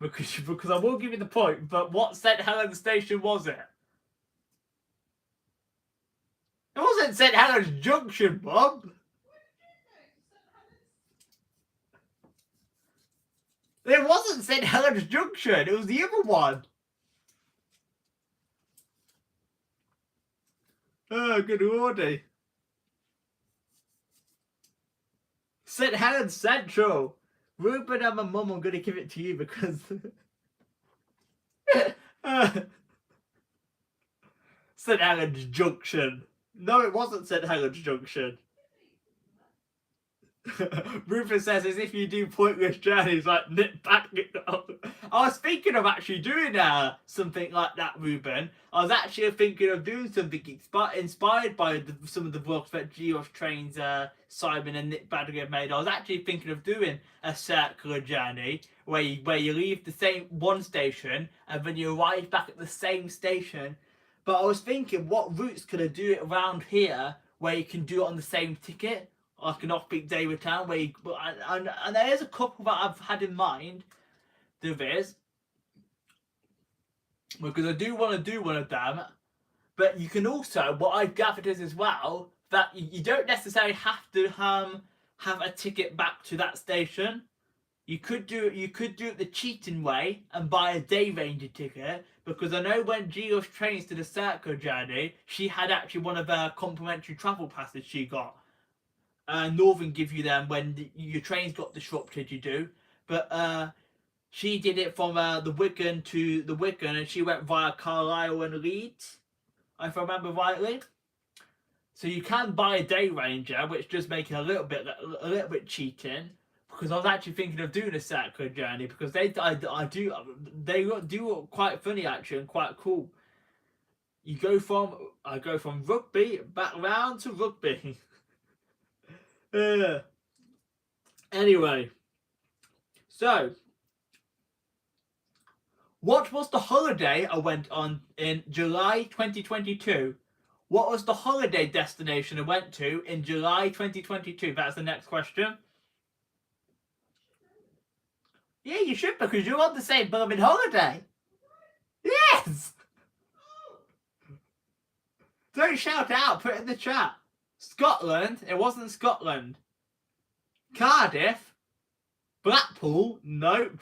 Because I will give you the point, but what St Helens station was it? It wasn't St Helens Junction, Bob. It wasn't St Helens Junction. It was the other one. Oh, good lordy. St Helens Central. Ruben and my mum, I'm going to give it to you because... St Helens Junction. No, it wasn't St Helens Junction. Rufus says, as if you do pointless journeys like nip back. I was thinking of actually doing something like that, Ruben. I was actually thinking of doing something inspired by some of the vlogs that Geoff Trains, Simon and Nick Badger have made. I was actually thinking of doing a circular journey where you leave the same one station and then you arrive back at the same station. But I was thinking, what routes could I do it around here where you can do it on the same ticket? Like an off-peak day return where and there is a couple that I've had in mind. There is. Because I do want to do one of them. But you can also, what I've gathered is as well, that you don't necessarily have to have a ticket back to that station. You could do it the cheating way and buy a day ranger ticket, because I know when Geoff Trains did a circular journey, she had actually one of her complimentary travel passes she got. Northern give you them when your trains got disrupted, you do. But She did it from the Wigan to the Wigan, and she went via Carlisle and Leeds, if I remember rightly. So you can buy a day ranger, which does make it a little bit cheating. Because I was actually thinking of doing a circular journey, because they do look quite funny actually and quite cool. I go from rugby back round to rugby. Anyway, so what was the holiday I went on in July 2022? What was the holiday destination I went to in July 2022? That's the next question. Yeah, you should, because you're on the same blooming holiday. Yes! Don't shout out, put it in the chat. Scotland, it wasn't Scotland. Cardiff, Blackpool, nope.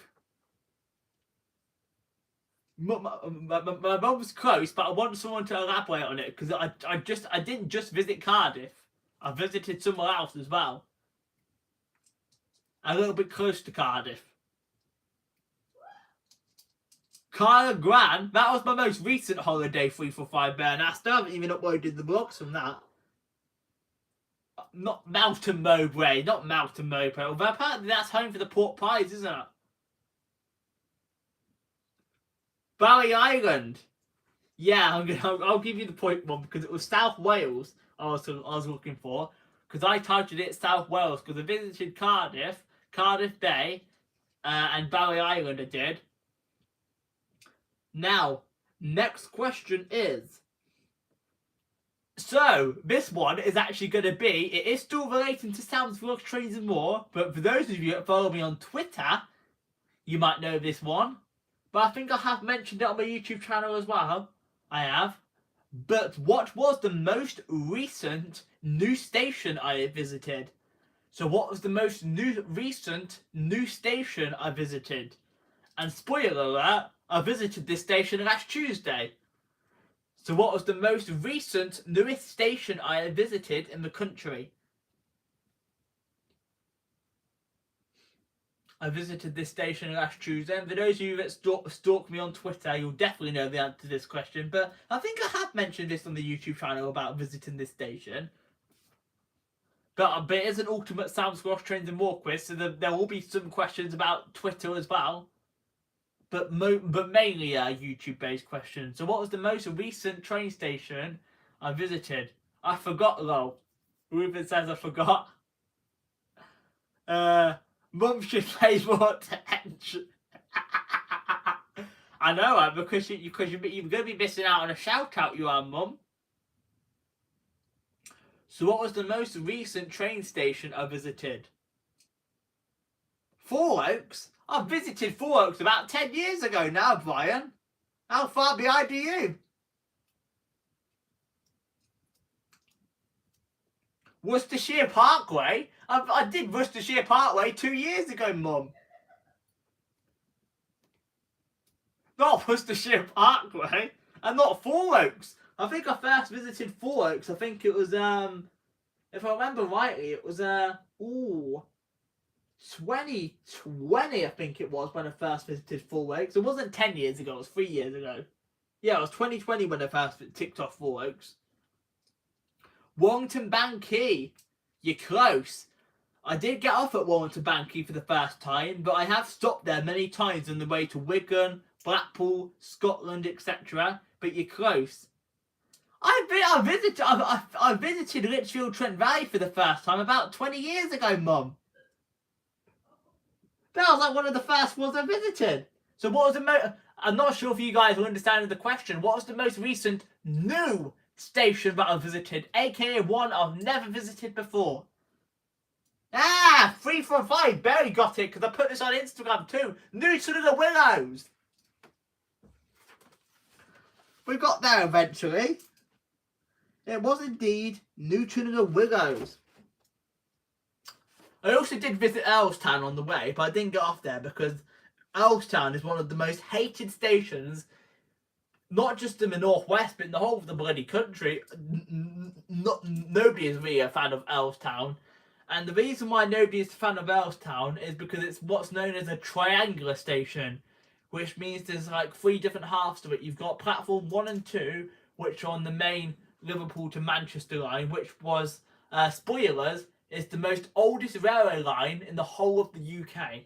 My mum's close, but I want someone to elaborate on it, because I didn't just visit Cardiff. I visited somewhere else as well. A little bit close to Cardiff. Carla Gran, that was my most recent holiday 345 Bear, and I still haven't even uploaded the vlogs from that. Not Mountain Mowbray, although apparently that's home for the pork pies, isn't it? Barry Island. Yeah, I'll give you the point, Mum, because it was South Wales I was looking for, because I titled it South Wales, because I visited Cardiff Bay, and Barry Island I did. Now, next question is... So, this one is actually going to be... It is still relating to Sam's Vlogs, Trains and More, but for those of you that follow me on Twitter, you might know this one. But I think I have mentioned it on my YouTube channel as well. I have. But what was the most recent new station I have visited? So what was the most recent new station I visited? And spoiler alert, I visited this station last Tuesday. So what was the most recent, newest station I have visited in the country? I visited this station last Tuesday, and for those of you that stalk me on Twitter, you'll definitely know the answer to this question, but I think I have mentioned this on the YouTube channel about visiting this station. But it is an ultimate Sam's Vlogs, Trains and More quiz, so there will be some questions about Twitter as well. But mainly YouTube-based questions. So what was the most recent train station I visited? I forgot, lol. Ruben says I forgot. Mum should pay more attention. I know, right? Because you're going to be missing out on a shout-out, you are, Mum. So what was the most recent train station I visited? Four Oaks? I visited Four Oaks about 10 years ago now, Brian. How far behind are you? Worcestershire Parkway? I did Worcestershire Parkway 2 years ago, Mum. Not Worcestershire Parkway. And not Four Oaks. I think I first visited Four Oaks. I think it was, if I remember rightly, it was, 2020, I think it was, when I first visited Four Oaks. It wasn't 10 years ago, it was 3 years ago. Yeah, it was 2020 when I first ticked off Four Oaks. Warrington Banquet. You're close. I did get off at Warrington Banquet for the first time, but I have stopped there many times on the way to Wigan, Blackpool, Scotland, etc. But you're close. I visited Lichfield Trent Valley for the first time about 20 years ago, Mum. That was like one of the first ones I visited. So what was the I'm not sure if you guys will understand the question. What was the most recent new station that I visited? AKA one I've never visited before. 3 from 5. Barely got it because I put this on Instagram too. Newton and the Willows. We got there eventually. It was indeed Newton and the Willows. I also did visit Earlstown on the way, but I didn't get off there because Earlstown is one of the most hated stations, not just in the northwest, but in the whole of the bloody country. Nobody is really a fan of Earlstown. And the reason why nobody is a fan of Earlstown is because it's what's known as a triangular station, which means there's like 3 different halves to it. You've got platform 1 and 2, which are on the main Liverpool to Manchester line, which was, spoilers, is the most oldest railway line in the whole of the UK.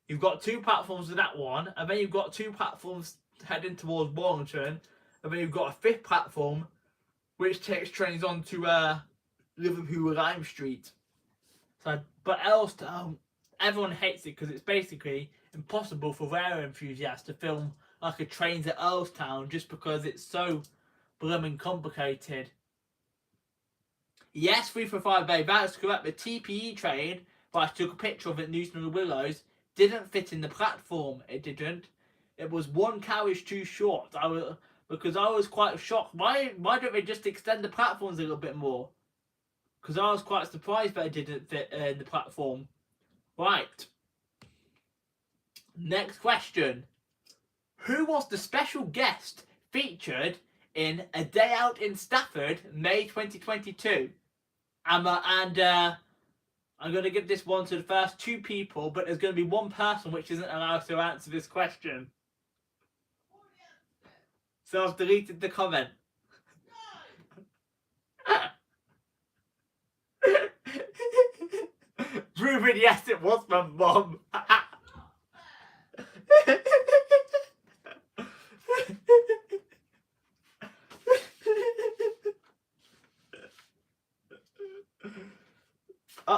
You've got 2 platforms with that one, and then you've got 2 platforms heading towards Warwickshire, and then you've got a 5th platform, which takes trains on to Liverpool Lime Street. So, but Earlstown, everyone hates it because it's basically impossible for railway enthusiasts to film like a trains at Earlstown just because it's so blooming complicated. Yes, 345 Bay, that's correct. The TPE train, but I took a picture of it, Newton and the Willows, didn't fit in the platform. It didn't. It was 1 carriage too short. Because I was quite shocked. Why don't they just extend the platforms a little bit more? Because I was quite surprised that it didn't fit in the platform. Right. Next question. Who was the special guest featured in A Day Out in Stafford, May 2022? I'm going to give this one to the first 2 people, but there's going to be 1 person which isn't allowed to answer this question. So I've deleted the comment. Ruben, yes, it was my mum.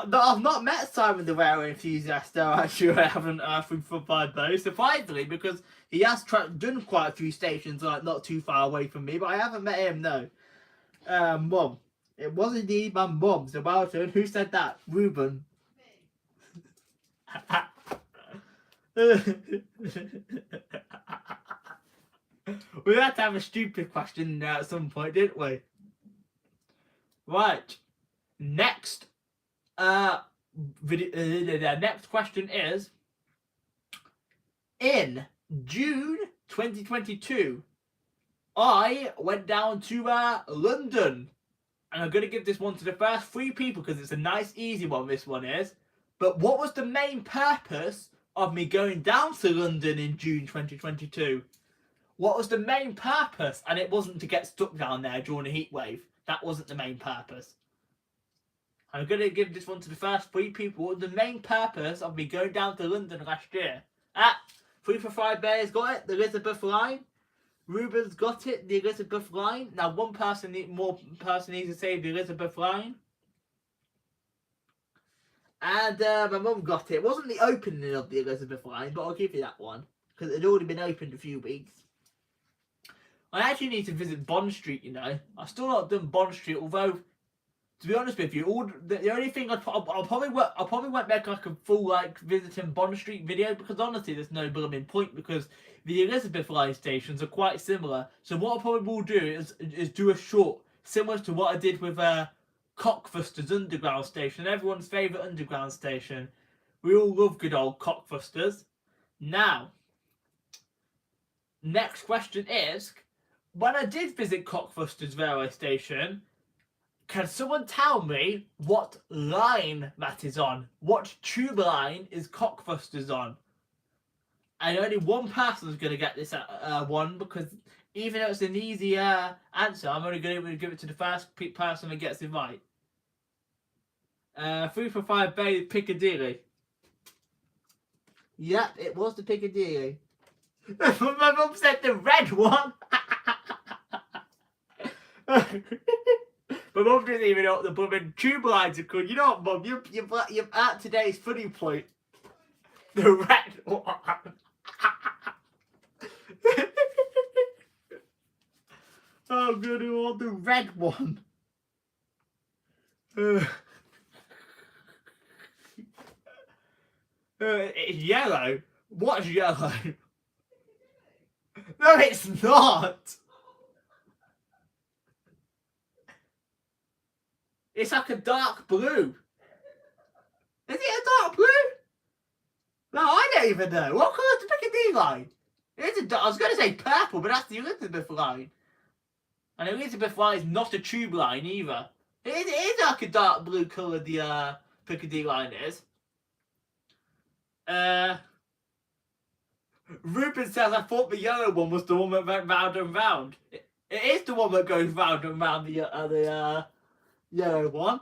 No, I've not met Simon the Railway Enthusiast though, actually. I haven't from though, surprisingly, because he has done quite a few stations like not too far away from me, but I haven't met him, no. Mum. It was indeed my mum. So well done. Who said that? Ruben. We had to have a stupid question at some point, didn't we? Right. Next. The next question is: in June 2022, I went down to London, and I'm going to give this one to the first 3 people because it's a nice, easy one. This one is. But what was the main purpose of me going down to London in June 2022? What was the main purpose? And it wasn't to get stuck down there during a heat wave. That wasn't the main purpose. I'm going to give this one to the first 3 people. What was the main purpose of me going down to London last year? 345 Bears got it. The Elizabeth line. Ruben's got it. The Elizabeth line. Now one person needs to say the Elizabeth line. And my mum got it. It wasn't the opening of the Elizabeth line, but I'll give you that one. Because it had already been opened a few weeks. I actually need to visit Bond Street, you know. I've still not done Bond Street, although, to be honest with you, the only thing I'll probably won't make like a full like visiting Bond Street video, because honestly there's no blooming point, because the Elizabeth line stations are quite similar. So what I probably will do is do a short similar to what I did with Cockfosters Underground Station, everyone's favourite underground station. We all love good old Cockfosters. Now, next question is: when I did visit Cockfosters railway station, can someone tell me what line that is on? What tube line is Cockfosters on? And only 1 person is going to get this one, because even though it's an easy answer, I'm only going to give it to the first person that gets it right. 345 Bay Piccadilly. Yep, it was the Piccadilly. My mum said the red one. My mum didn't even know what the blooming tube lines are called. You know what, Mum? You're at today's funny point. The red one. Oh, I'm going to want the red one. It's yellow. What's yellow? No, it's not. It's like a dark blue. Is it a dark blue? No, I don't even know. What colour is the Piccadilly line? I was going to say purple, but that's the Elizabeth line. And Elizabeth line is not a tube line either. It is like a dark blue colour, the Piccadilly line is. Ruben says, I thought the yellow one was the one that went round and round. It is the one that goes round and round, the yellow one.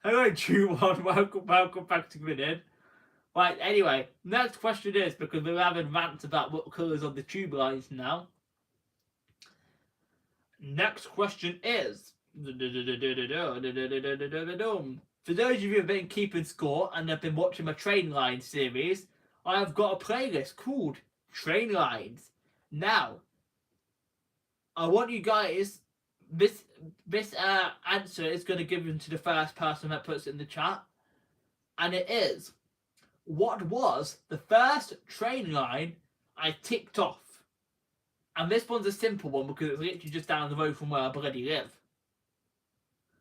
Hello, True One. Welcome back to Grid. Right, anyway, next question is, because we're having rants about what colours on the tube lines now. Next question is, for those of you who have been keeping score and have been watching my train line series, I have got a playlist called Train Lines. Now, I want you guys, this answer is going to give given to the first person that puts it in the chat, and it is, what was the first train line I ticked off? And this one's a simple one because it's literally just down the road from where I bloody live.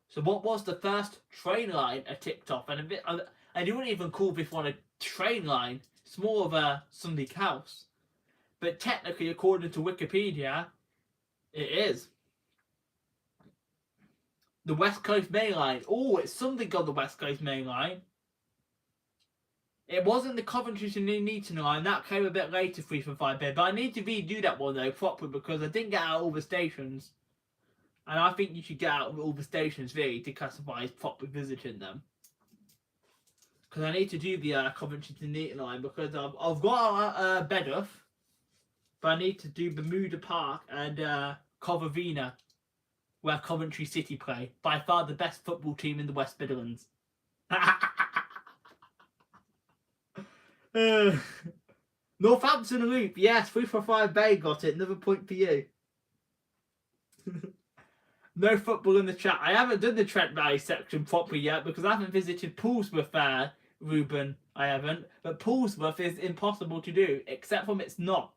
So what was the first train line I ticked off? And you wouldn't even call this one a train line. It's more of a Sunday house. But technically, according to Wikipedia, it is. The West Coast Main Line. Oh, it's something on the West Coast Main Line. It wasn't the Coventry to Nuneaton line. That came a bit later, 3 for 5 bit. But I need to redo that one though properly because I didn't get out all the stations. And I think you should get out all the stations really to classify as properly visiting them. Because I need to do the Coventry to Nuneaton line because I've got Bedworth, but I need to do Bermuda Park and Covavina, where Coventry City play. By far the best football team in the West Midlands. Northampton Loop, yes, 3 for 5 Bay got it. Another point for you. No football in the chat. I haven't done the Trent Valley section properly yet because I haven't visited Portsmouth there, Ruben. I haven't. But Portsmouth is impossible to do, except from it's not.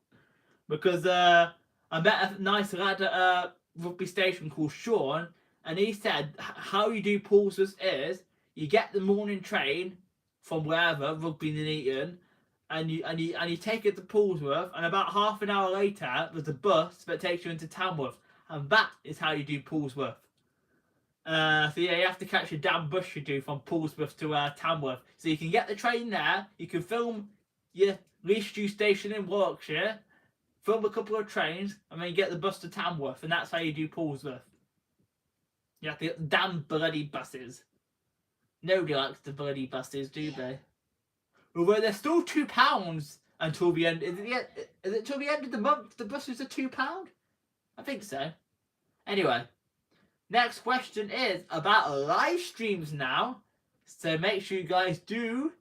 Because I met a nice lad at rugby station called Sean, and he said how you do Portsmouth is you get the morning train from wherever, Rugby Nuneaton, and you take it to Portsmouth, and about half an hour later there's a bus that takes you into Tamworth, and that is how you do Portsmouth. So yeah, you have to catch a damn bus you do from Portsmouth to Tamworth. So you can get the train there, you can film your Leash station in Warwickshire, film a couple of trains, and then you get the bus to Tamworth, and that's how you do Portsmouth. You have to get the damn bloody buses. Nobody likes the bloody buses, do they? Although they're still £2 until the end. Is it till the end of the month? The buses are £2. I think so. Anyway, next question is about live streams now. So make sure you guys do.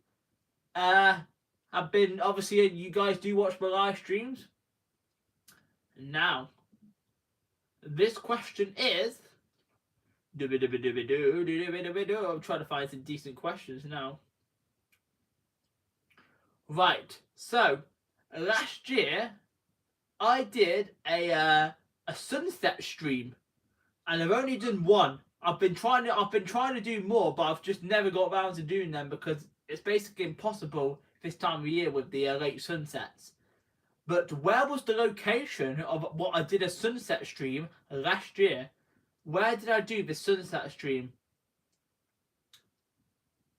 Obviously you guys do watch my live streams. Now, this question is. I'm trying to find some decent questions now. Right, so last year I did a sunset stream, and I've only done one. I've been trying to do more, but I've just never got around to doing them because it's basically impossible this time of year with the late sunsets. But where was the location of what I did a sunset stream last year? Where did I do the sunset stream?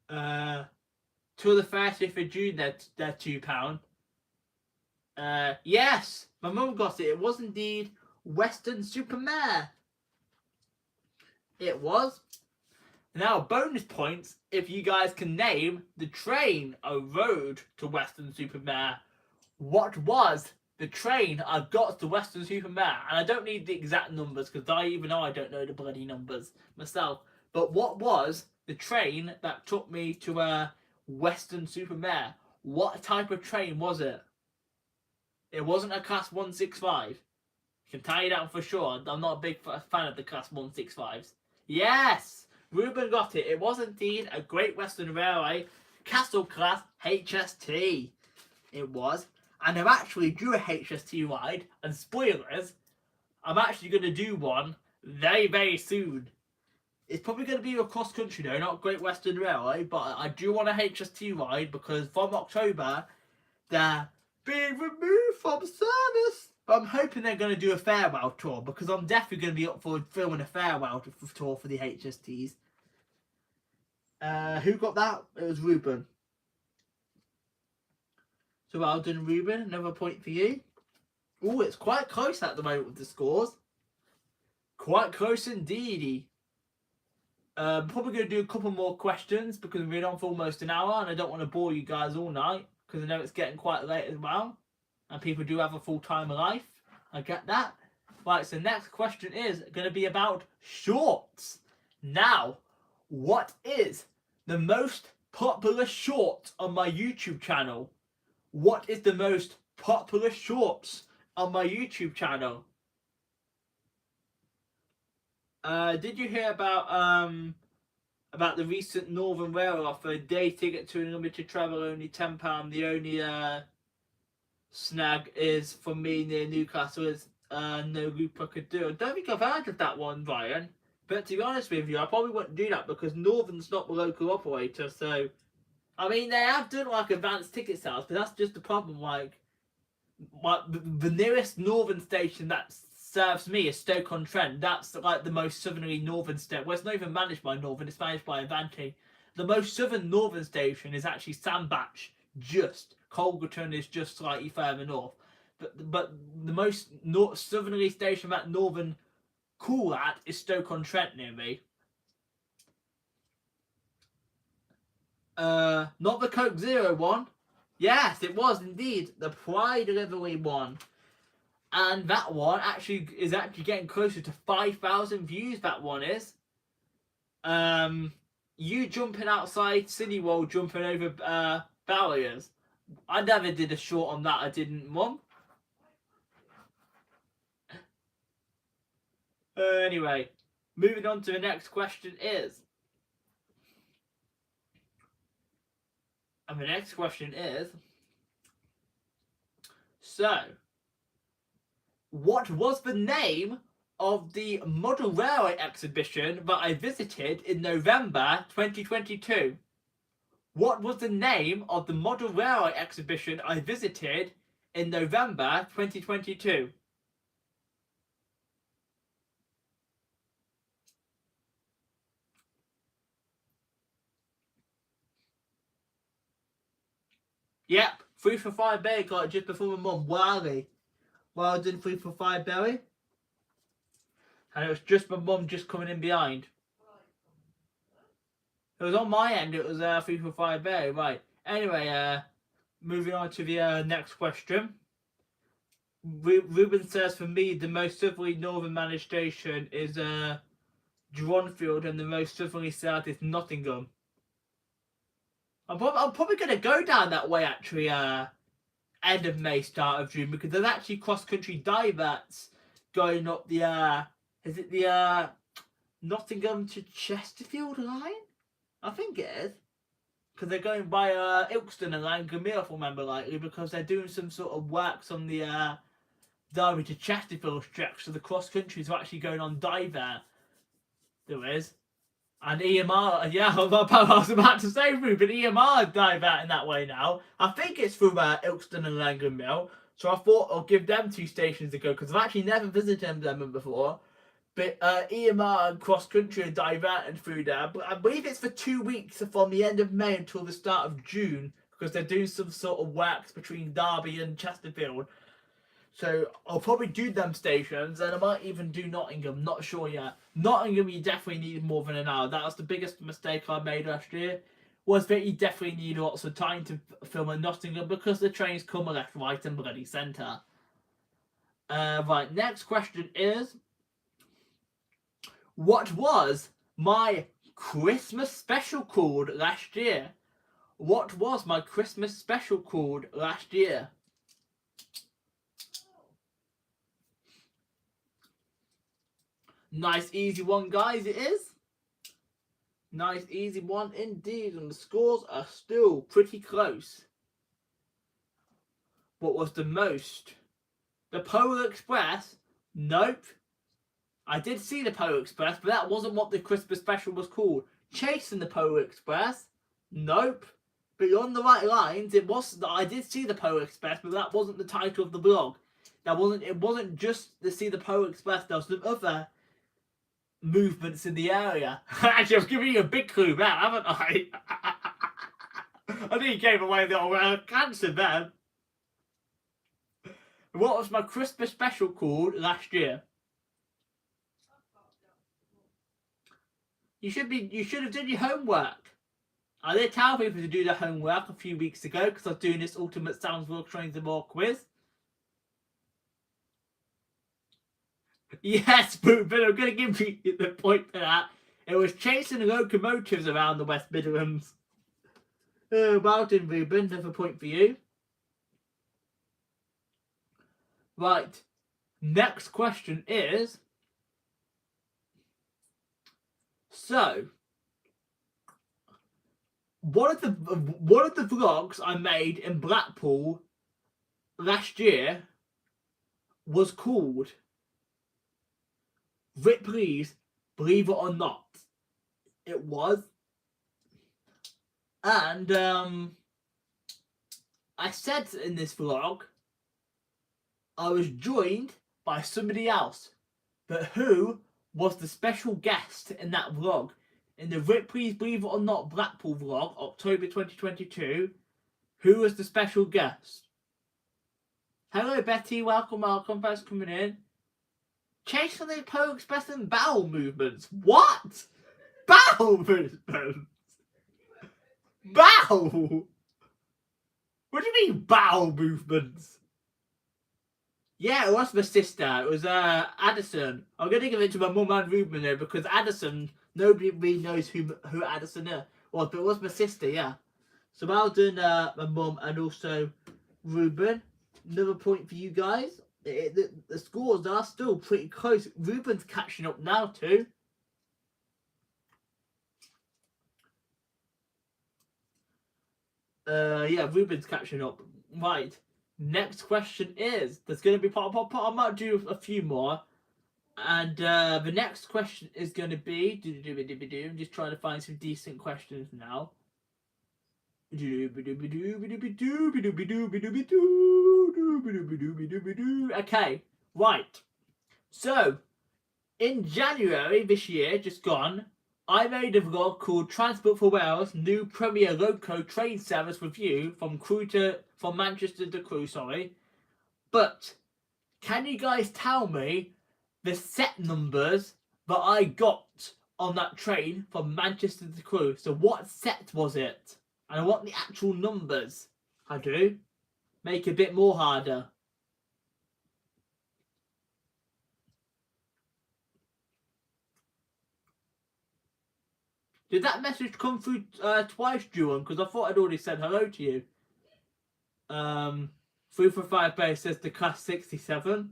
Till the 30th of June, they're £2. Yes, my mum got it. It was indeed Weston-super-Mare. It was. Now, bonus points if you guys can name the train I rode to Weston-super-Mare. What was the train I got to Weston-super-Mare? And I don't need the exact numbers because I don't know the bloody numbers myself. But what was the train that took me to Weston-super-Mare? What type of train was it? It wasn't a Class 165. I can tell you that for sure. I'm not a big fan of the Class 165s. Yes! Ruben got it. It was indeed a Great Western Railway Castle Class HST. It was. And I've actually do a HST ride. And spoilers, I'm actually going to do one very, very soon. It's probably going to be a cross country though, not Great Western Railway. But I do want a HST ride because from October, they're being removed from service. But I'm hoping they're going to do a farewell tour, because I'm definitely going to be up for filming a farewell tour for the HSTs. Who got that? It was Ruben. So well done, Ruben. Another point for you. Oh, it's quite close at the moment with the scores. Quite close indeed. Probably going to do a couple more questions because we've been on for almost an hour and I don't want to bore you guys all night because I know it's getting quite late as well and people do have a full-time life. I get that. Right, so next question is going to be about shorts. Now, what is the most popular short on my YouTube channel? What is the most popular shorts on my YouTube channel? Did you hear about the recent Northern Rail offer? Day ticket to unlimited travel, only £10. The only snag is for me near Newcastle is no loop I could do. I don't think I've heard of that one, Ryan. But to be honest with you, I probably wouldn't do that because Northern's not the local operator. So, I mean, they have done like advanced ticket sales, but that's just the problem. Like, the nearest Northern station that serves me is Stoke-on-Trent. That's like the most southerly Northern station. Well, it's not even managed by Northern, it's managed by Avanti. The most southern Northern station is actually Sandbach, just. Colgerton is just slightly further north. But the most southerly station that Northern call at is Stoke-on-Trent near me. Not the Coke Zero one. Yes, it was indeed the Pride Livery one. And that one is getting closer to 5,000 views, that one is. You jumping outside Cineworld, jumping over barriers. I never did a short on that, I didn't, Mum. Anyway, moving on to the next question is... And the next question is... So, what was the name of the model railway exhibition that I visited in November 2022? What was the name of the model railway exhibition I visited in November 2022? Yep, 3 for 5 Berry got it just before my mum. Wally. Well done, 3 for 5 Berry. And it was just my mum just coming in behind. It was on my end, it was 3 for 5 Berry, right. Anyway, moving on to the next question. Ruben says, for me, the most southerly northern managed station is Dronfield and the most southerly south is Nottingham. I'm probably going to go down that way, actually, end of May, start of June, because there's actually cross-country diverts going up the, is it the Nottingham to Chesterfield line? I think it is. Because they're going by Ilkeston and Langramere, if I remember rightly, because they're doing some sort of works on the Derby to Chesterfield stretch, so the cross-countries are actually going on divert. There is. And EMR, yeah, I was about to say, Ruben, EMR diverting that way now. I think it's through Ilkeston and Langramere, so I thought I'll give them 2 stations to go, because I've actually never visited them before. But EMR and cross country are diverting through there. But I believe it's for 2 weeks from the end of May until the start of June, because they're doing some sort of works between Derby and Chesterfield. So I'll probably do them stations, and I might even do Nottingham, not sure yet. Nottingham, you definitely need more than an hour. That was the biggest mistake I made last year, was that you definitely need lots of time to film in Nottingham, because the trains come left, right, and bloody centre. Right, next question is... What was my Christmas special called last year? What was my Christmas special called last year? Nice easy one, guys, it is. Nice easy one indeed, and the scores are still pretty close. What was the most? The Polar Express? Nope. I did see the Polar Express, but that wasn't what the Christmas special was called. Chasing the Polar Express? Nope. But you're on the right lines. It was. I did see the Polar Express, but that wasn't the title of the blog. It wasn't just to see the Polar Express. There was some other movements in the area. Actually, I've given you a big clue there, haven't I? I think you gave away the old cancer then. What was my Christmas special called last year? You should have done your homework. I did tell people to do their homework a few weeks ago because I was doing this Ultimate Sounds World Trains and More quiz. Yes, but I'm going to give you the point for that. It was chasing locomotives around the West Midlands. Well done, Ruben. Another point for you. Right. Next question is... So, one of the vlogs I made in Blackpool last year was called Ripley's Believe It or Not. It was. And I said in this vlog I was joined by somebody else. But who was the special guest in that vlog? In the Ripley's Believe It or Not Blackpool vlog, October 2022, who was the special guest? Hello Betty, welcome, thanks for coming in. Chasing the Polar Express and bowel movements. What? Bowel movements? Bowel? What do you mean bowel movements? Yeah, it was my sister. It was Addison. I'm going to give it to my mum and Ruben though, because Addison, nobody really knows who Addison was, but it was my sister, yeah. So well done, my mum and also Ruben. Another point for you guys. The scores are still pretty close. Ruben's catching up now too. Yeah, Ruben's catching up. Right. Next question is, there's going to be I might do a few more. And the next question is going to be, I'm just trying to find some decent questions now. Okay, right. So, in January this year, just gone, I made a vlog called Transport for Wales New Premier Loco Train Service Review from Manchester to Crewe, sorry. But can you guys tell me the set numbers that I got on that train from Manchester to Crewe? So what set was it? And I want the actual numbers. I do. Make it a bit more harder. Did that message come through twice, Juan? Because I thought I'd already said hello to you. 345 base says the class 67.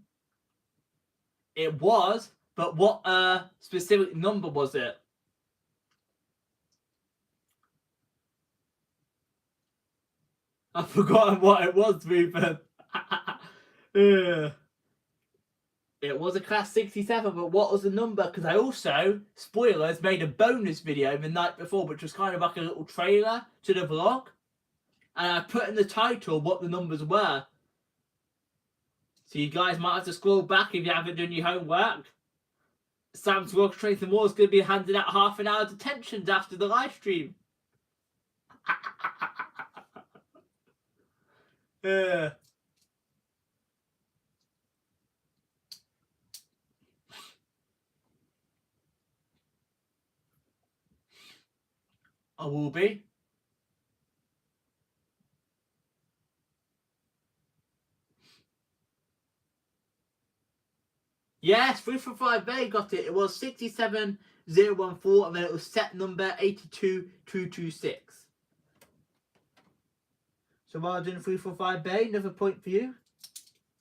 It was, but what specific number was it? I've forgotten what it was, Ruben. It was a class 67, but what was the number? Because I also, spoilers, made a bonus video the night before, which was kind of like a little trailer to the vlog. And I put in the title what the numbers were. So you guys might have to scroll back if you haven't done your homework. Sam's World Trains and More is going to be handing out half an hour detentions after the live stream. I will be. Yes, 345 Bay got it. It was 67014 and then it was set number 82226. So well done, 345 Bay. Another point for you.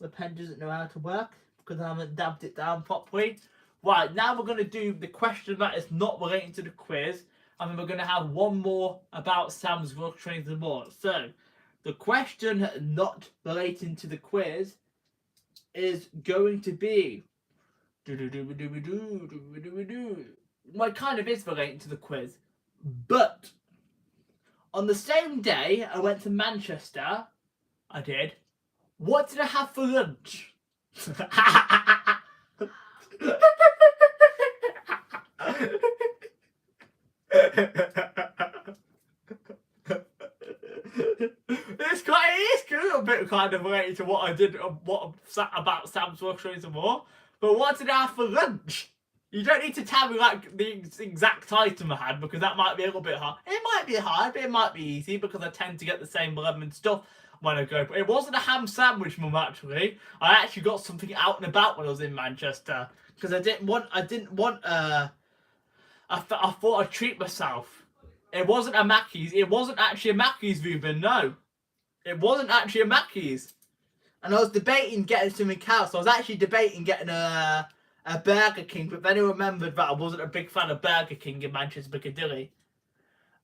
The pen doesn't know how to work because I haven't dabbed it down properly. Right, now we're going to do the question that is not relating to the quiz. And then we're going to have one more about Sam's World Trains and More. So, the question not relating to the quiz is going to be... Well, it kind of is relating to the quiz. But, on the same day I went to Manchester, I did. What did I have for lunch? It's a little bit kind of related to what I did about Sam's Workshop some more. But what did I have for lunch? You don't need to tell me like the exact item I had because that might be a little bit hard. It might be hard, but it might be easy because I tend to get the same lemon stuff when I go. But it wasn't a ham sandwich, Mum. Actually, I actually got something out and about when I was in Manchester because I didn't want. I thought I'd treat myself. It wasn't a Mackey's. It wasn't actually a Mackey's, Ruben. No, it wasn't actually a Mackey's. And I was debating getting something else. I was actually debating getting a Burger King, but then I remembered that I wasn't a big fan of Burger King in Manchester Piccadilly.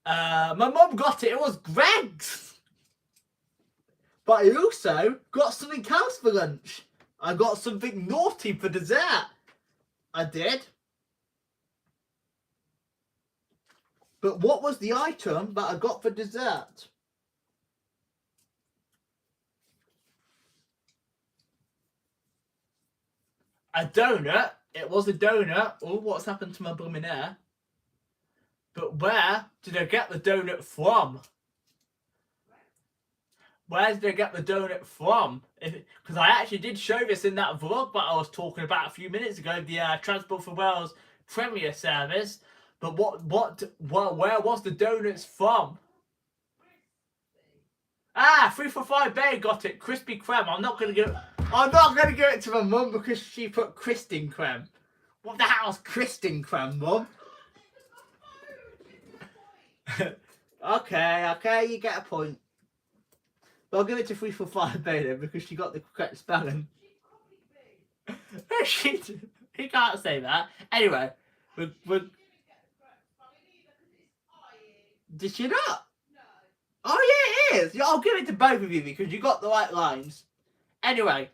My mum got it. It was Greggs. But I also got something else for lunch. I got something naughty for dessert. I did. But what was the item that I got for dessert? A donut. It was a donut. Oh, what's happened to my blooming hair? But where did I get the donut from? Where did I get the donut from? Because I actually did show this in that vlog that I was talking about a few minutes ago, the Transport for Wales Premier service. But where was the donuts from? Ah, 345 Bay got it. Crispy Kreme. I'm not gonna give it to my mum because she put Kristin Kreme. What the hell's Kristin Kreme, mum? Okay, you get a point. But I'll give it to 345 Bay then because she got the correct spelling. He can't say that. Anyway, we're... Did she not? Oh yeah, it is. I'll give it to both of you because you got the right lines. Anyway,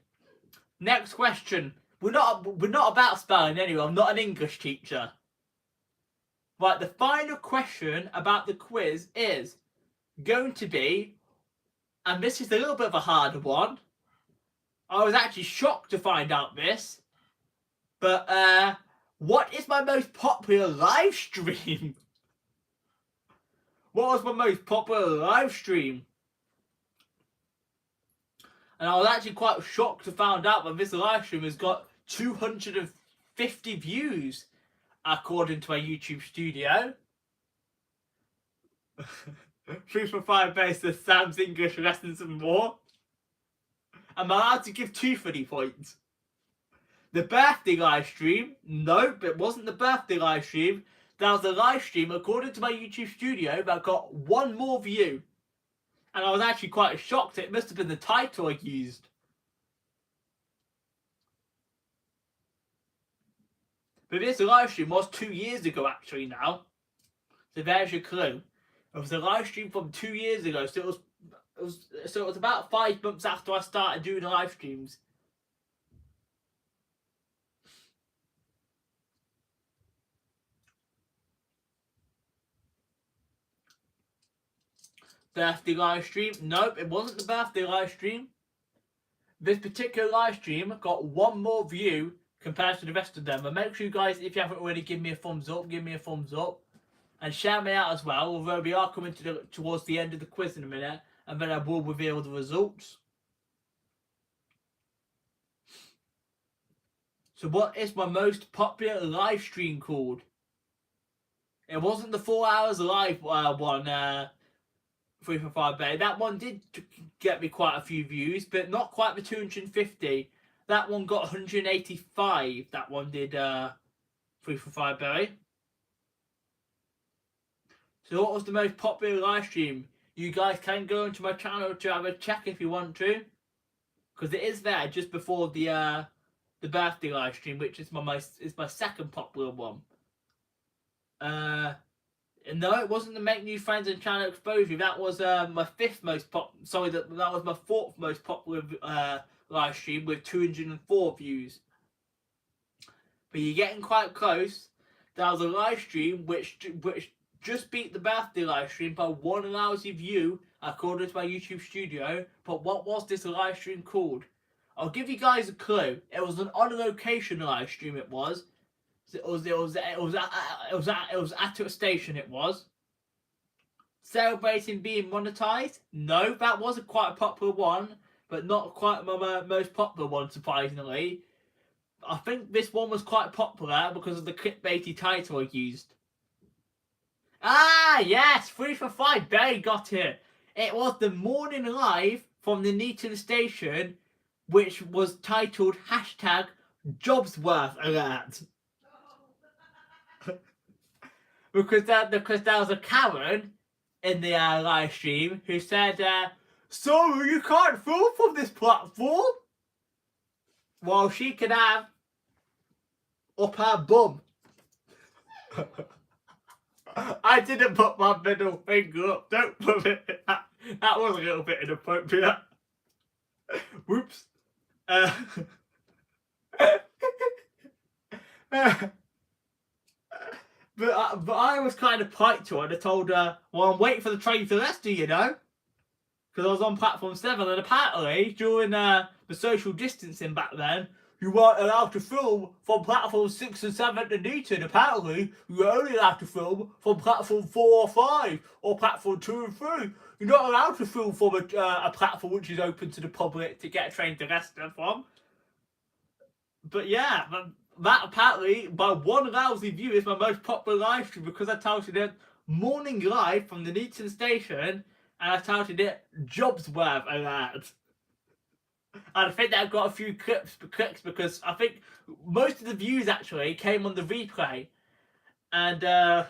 next question. We're not about spelling anyway. I'm not an English teacher. Right, the final question about the quiz is going to be, and this is a little bit of a harder one. I was actually shocked to find out this. But what is my most popular live stream? What was my most popular live stream? And I was actually quite shocked to find out that this live stream has got 250 views, according to my YouTube studio. 345 basis, Sam's English lessons and more. Am I allowed to give 2 funny points? The birthday live stream? Nope, it wasn't the birthday live stream. That was a live stream, according to my YouTube studio, that got 1 more view. And I was actually quite shocked. It must have been the title I used. But this live stream was 2 years ago, actually, now. So there's your clue. It was a live stream from 2 years ago. So it was about 5 months after I started doing the live streams. Birthday live stream? Nope, it wasn't the birthday live stream. This particular live stream got 1 more view compared to the rest of them. But make sure you guys, if you haven't already, give me a thumbs up. Give me a thumbs up. And shout me out as well. Although we are coming towards the end of the quiz in a minute. And then I will reveal the results. So what is my most popular live stream called? It wasn't the 4 hours live one. 345 Bay. That one did get me quite a few views, but not quite the 250. That one got 185. That one did 345 Bay. So what was the most popular live stream? You guys can go into my channel to have a check if you want to, because it is there just before the birthday live stream, which is my second popular one. No, it wasn't the Make New Friends and Channel Exposure. That was my 5th most Sorry, that was my 4th most popular live stream with 204 views. But you're getting quite close. That was a live stream which just beat the birthday live stream by 1 lousy view, according to my YouTube studio. But what was this live stream called? I'll give you guys a clue. It was an on location live stream. It was at a station. It was celebrating being monetized. No, that wasn't quite a popular one, but not quite my most popular one, surprisingly. I think this one was quite popular because of the clickbaity title I used. Ah, yes, 3 for 5. Barry got it. It was the morning live from the Neaton station, which was titled hashtag Jobsworth Alert. because there was a Karen in the live stream who said, sorry, you can't film from this platform. Well, she can have up her bum. I didn't put my middle finger up. Don't put it. That was a little bit inappropriate. Whoops. But I was kind of polite to her and I told her, well, I'm waiting for the train to Leicester, you know. Because I was on platform 7 and apparently during the social distancing back then, you weren't allowed to film from platform 6 and 7 to Newton. Apparently, you were only allowed to film from platform 4 or 5 or platform 2 and 3. You're not allowed to film from a platform which is open to the public to get a train to Leicester from. But yeah, that apparently, by one lousy view, is my most popular live stream because I titled it Morning Live from the Newton Station and I titled it Jobsworth Alert. And I think that got a few clicks because I think most of the views actually came on the replay. And I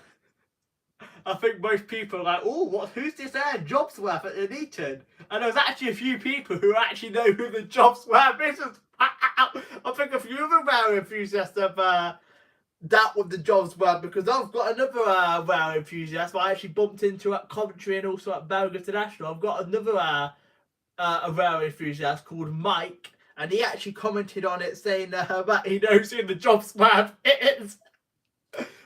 think most people are like, oh, who's this Jobsworth at the Neaton? And there's actually a few people who actually know who the Jobsworth is. I think a few of the rail enthusiasts have dealt with the Jobsworth because I've got another rail enthusiast I actually bumped into at Coventry and also at Belgium International. I've got another a rail enthusiast called Mike, and he actually commented on it saying that he knows who the Jobsworth is.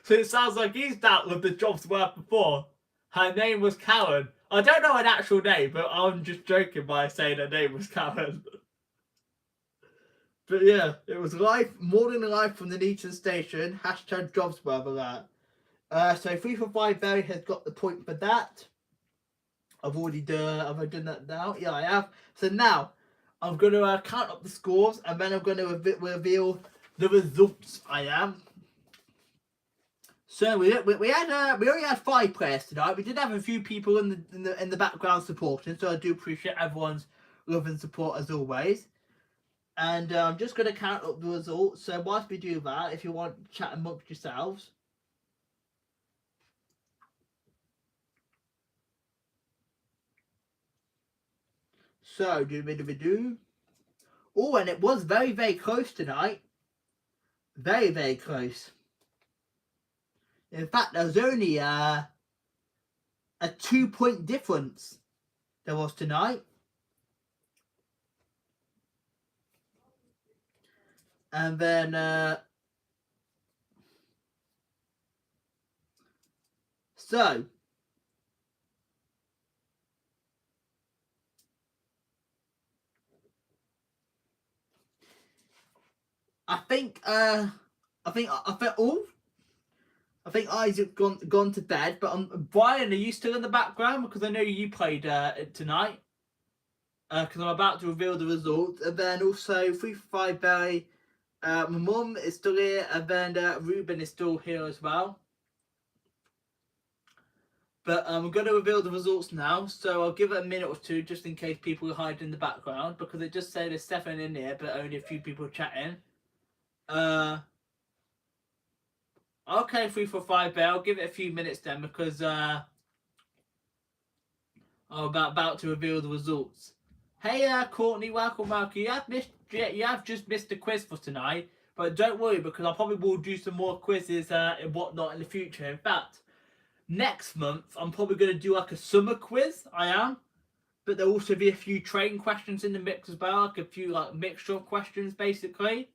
So it sounds like he's dealt with the Jobsworth before. Her name was Karen. I don't know an actual name, but I'm just joking by saying her name was Karen. But yeah, it was live, morning live from the Neaton station, hashtag Jobsworth Alert. So 3 for 5 Barry has got the point for that. Have I done that now? Yeah, I have. So now, I'm going to count up the scores and then I'm going to reveal the results. I am. So we only had 5 players tonight. We did have a few people in the background supporting, so I do appreciate everyone's love and support as always. And I'm just going to count up the results. So whilst we do that, if you want to chat amongst yourselves. So, do. Oh, and it was very, very close tonight. Very, very close. In fact, there was only a 2-point difference there was tonight. And then, so, I think Isaac's gone to bed, but Brian, are you still in the background? Because I know you played tonight. Because I'm about to reveal the results. And then also 3 for 5 Barry. My mum is still here, and then Ruben is still here as well. But I'm going to reveal the results now, so I'll give it a minute or two just in case people are hiding in the background, because it just said there's 7 in here, but only a few people chatting. Okay, 3 for 5 Bear. I'll give it a few minutes then, because I'm about to reveal the results. Hey, Courtney, welcome. You have just missed the quiz for tonight, but don't worry because I probably will do some more quizzes and whatnot in the future. In fact, next month I'm probably going to do like a summer quiz. I am, but there'll also be a few train questions in the mix as well, like a few like mixture of questions basically.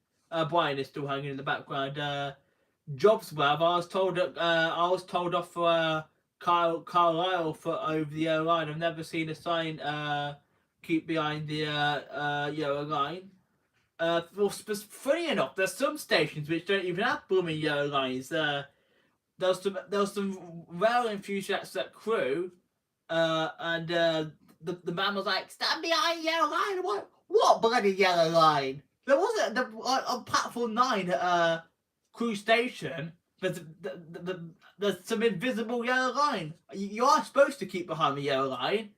Brian is still hanging in the background. Jobsworth, I was told off for Carlisle for over the yellow line. I've never seen a sign keep behind the yellow line. funny enough, there's some stations which don't even have blooming yellow lines. There was some rail enthusiasts at Crew, and the man was like, "Stand behind yellow line." I'm like, what bloody yellow line? There wasn't on platform 9 at Crew Station. There's some invisible yellow line. You are supposed to keep behind the yellow line,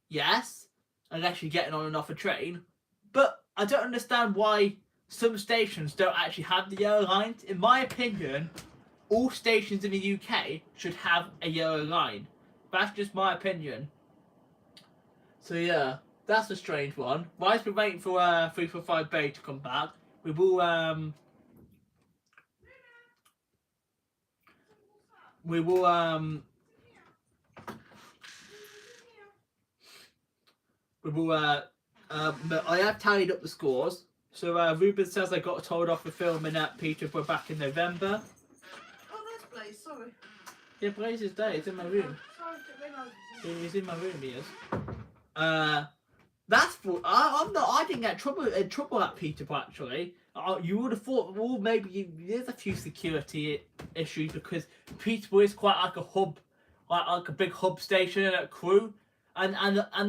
yes, unless you're getting on and off a train. But I don't understand why some stations don't actually have the yellow lines. In my opinion, all stations in the UK should have a yellow line. That's just my opinion. So yeah, that's a strange one. Whilst we're waiting for 345 Bay to come back, we will but I have tallied up the scores. So Ruben says I got told off for filming at Peterborough back in November. Oh, that's Blaze, sorry. Yeah, Blaze is there. He's in my room. Sorry, I didn't realise. He's in my room. He is. That's for. I didn't get in trouble at Peterborough actually. You would have thought, well, maybe there's a few security issues because Peterborough is quite like a hub, like a big hub station at Crew, and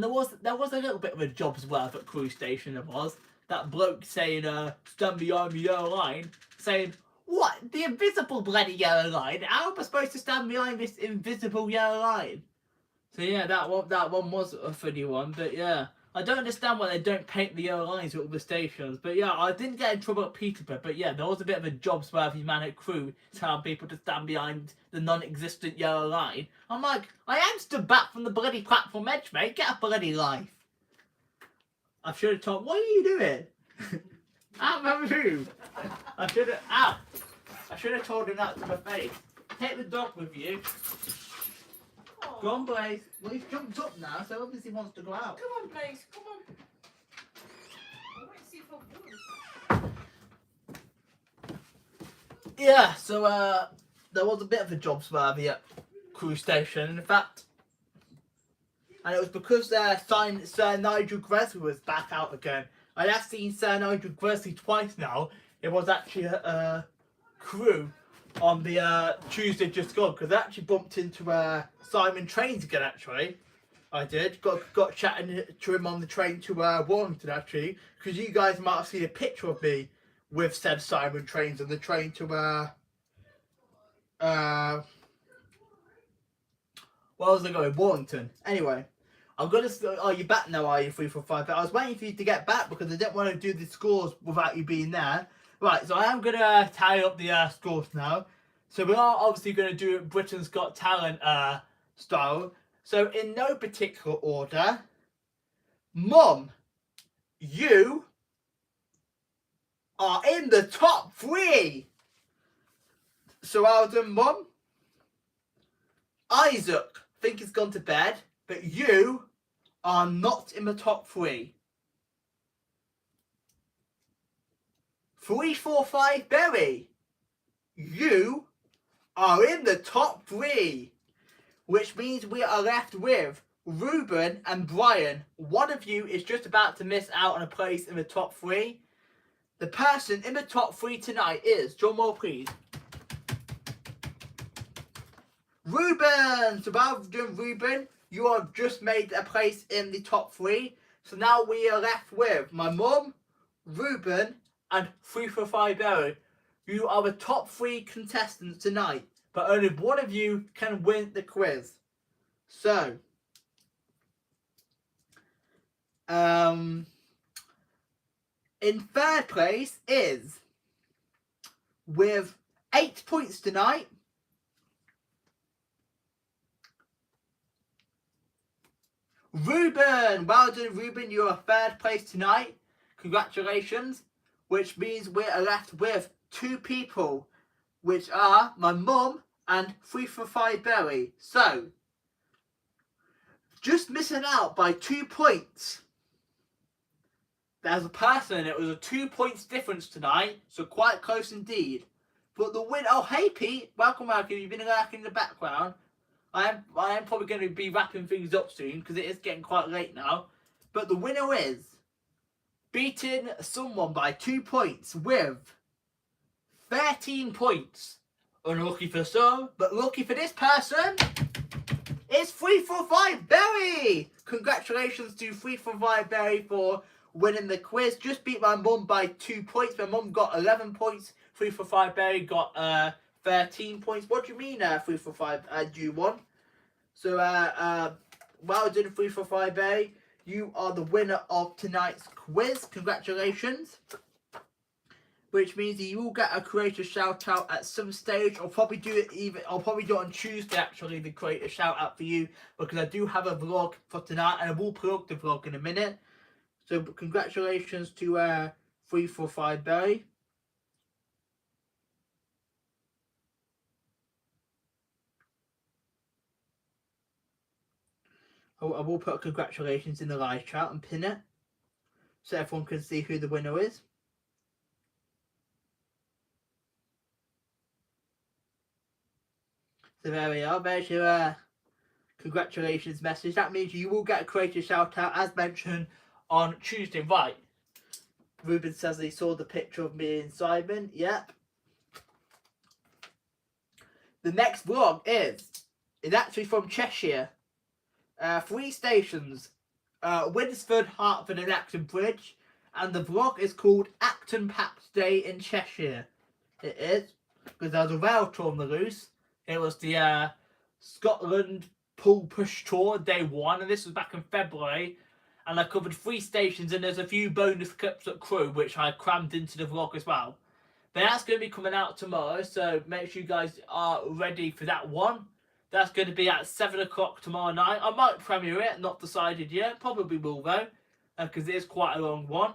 there was a little bit of a job's worth at Crew Station. There was that bloke saying, "Stand behind the yellow line," saying, "What? The invisible bloody yellow line? How am I supposed to stand behind this invisible yellow line?" So yeah, that one was a funny one, but yeah. I don't understand why they don't paint the yellow lines at all the stations. But yeah, I didn't get in trouble at Peterborough. But yeah, there was a bit of a jobs worthy man at Crew telling people to stand behind the non-existent yellow line. I'm like, I am stood back from the bloody platform edge, mate. Get a bloody life. I should have told. What are you doing? Out of my room. I should have told him that to my face. Take the dog with you. Go on, Blaze. Well, he's jumped up now, so obviously he wants to go out. Come on, Blaze, come on. I want to see if I'll do it. Yeah, so there was a bit of a jobs worthy at Crew Station, in fact. And it was because Sir Nigel Gresley was back out again. I have seen Sir Nigel Gresley twice now. It was actually a Crew on the Tuesday just gone, because I actually bumped into Simon Trains again, actually. I did. Got chatting to him on the train to Warrington, actually, because you guys might have seen a picture of me with said Simon Trains on the train to where was I going? Warrington. Anyway, I'm gonna. Oh, you're back now, are you? 345. But I was waiting for you to get back because I didn't want to do the scores without you being there. Right, so I am gonna tally up the scores now. So we are obviously gonna do Britain's Got Talent style. So in no particular order, Mum, you are in the top 3. So well done, Mum. Isaac, think he's gone to bed, but you are not in the top 3. 345 Berry, you are in the top 3, which means we are left with Ruben and Brian. One of you is just about to miss out on a place in the top 3. The person in the top 3 tonight is, drum roll please, Ruben. So well done, Ruben. You have just made a place in the top 3. So now we are left with my mum, Ruben, and 345 Berry. You are the top 3 contestants tonight, but only one of you can win the quiz. So, in third place is, with 8 points tonight, Ruben. Well done, Ruben. You are third place tonight. Congratulations. Which means we are left with 2 people, which are my mum and 345 Berry. So, just missing out by 2 points. There's a person, it was a 2 points difference tonight, so quite close indeed. But the win, oh hey Pete, welcome, you've been lurking in the background. I am probably going to be wrapping things up soon, because it is getting quite late now. But the winner is beating someone by 2 points with 13 points. Unlucky for some, but lucky for this person, it's 345 Berry! Congratulations to 345 Berry for winning the quiz. Just beat my mum by 2 points. My mum got 11 points. 345 Berry got 13 points. What do you mean 345 you won? So well done 345 Berry. You are the winner of tonight's quiz. Congratulations. Which means that you will get a creator shout out at some stage. I'll probably do it on Tuesday actually, the creator shout out for you, because I do have a vlog for tonight and I will plug the vlog in a minute. So congratulations to 345 Berry. I will put congratulations in the live chat and pin it so everyone can see who the winner is. So there we are. There's your congratulations message. That means you will get a creator shout out as mentioned on Tuesday. Right. Ruben says he saw the picture of me and Simon. Yep. The next vlog is actually from Cheshire. 3 stations. Winsford, Hertford and Acton Bridge. And the vlog is called Acton Packed Day in Cheshire. It is. Because there was a rail tour on the loose. It was the Scotland Pull Push Tour, day 1, and this was back in February. And I covered 3 stations, and there's a few bonus clips at Crewe, which I crammed into the vlog as well. But that's going to be coming out tomorrow, so make sure you guys are ready for that one. That's going to be at 7 o'clock tomorrow night. I might premiere it, not decided yet. Probably will, though, because it is quite a long one.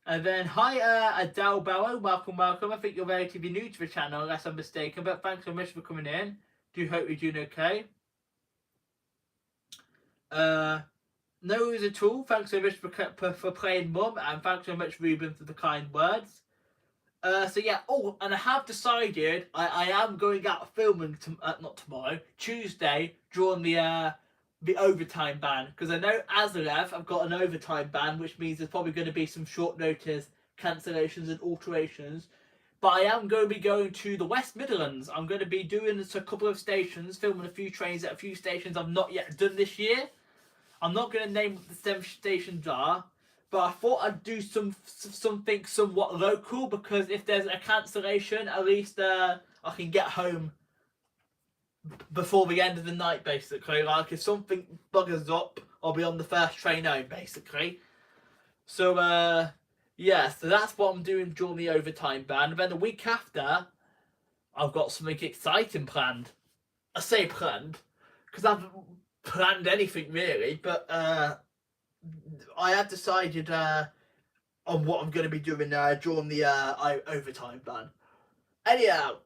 And then, hi, Adele Barrow, welcome. I think you're relatively new to the channel, unless I'm mistaken, but thanks so much for coming in. Do hope you're doing okay. No worries at all. Thanks so much for playing Mum, and thanks so much, Ruben, for the kind words. So yeah, and I have decided I am going out filming, not tomorrow, Tuesday, during the overtime ban, because I know Azalev, I've got an overtime ban, which means there's probably going to be some short notice cancellations and alterations. But I am going to be going to the West Midlands. I'm going to be doing a couple of stations, filming a few trains at a few stations I've not yet done this year. I'm not going to name what the 7 stations are, but I thought I'd do something somewhat local, because if there's a cancellation, at least I can get home before the end of the night, basically. Like, if something buggers up, I'll be on the first train home, basically. So, yeah, so that's what I'm doing during the overtime ban. And then the week after, I've got something exciting planned. I say planned, because I haven't planned anything, really, but I have decided on what I'm going to be doing during the overtime ban. Anyhow,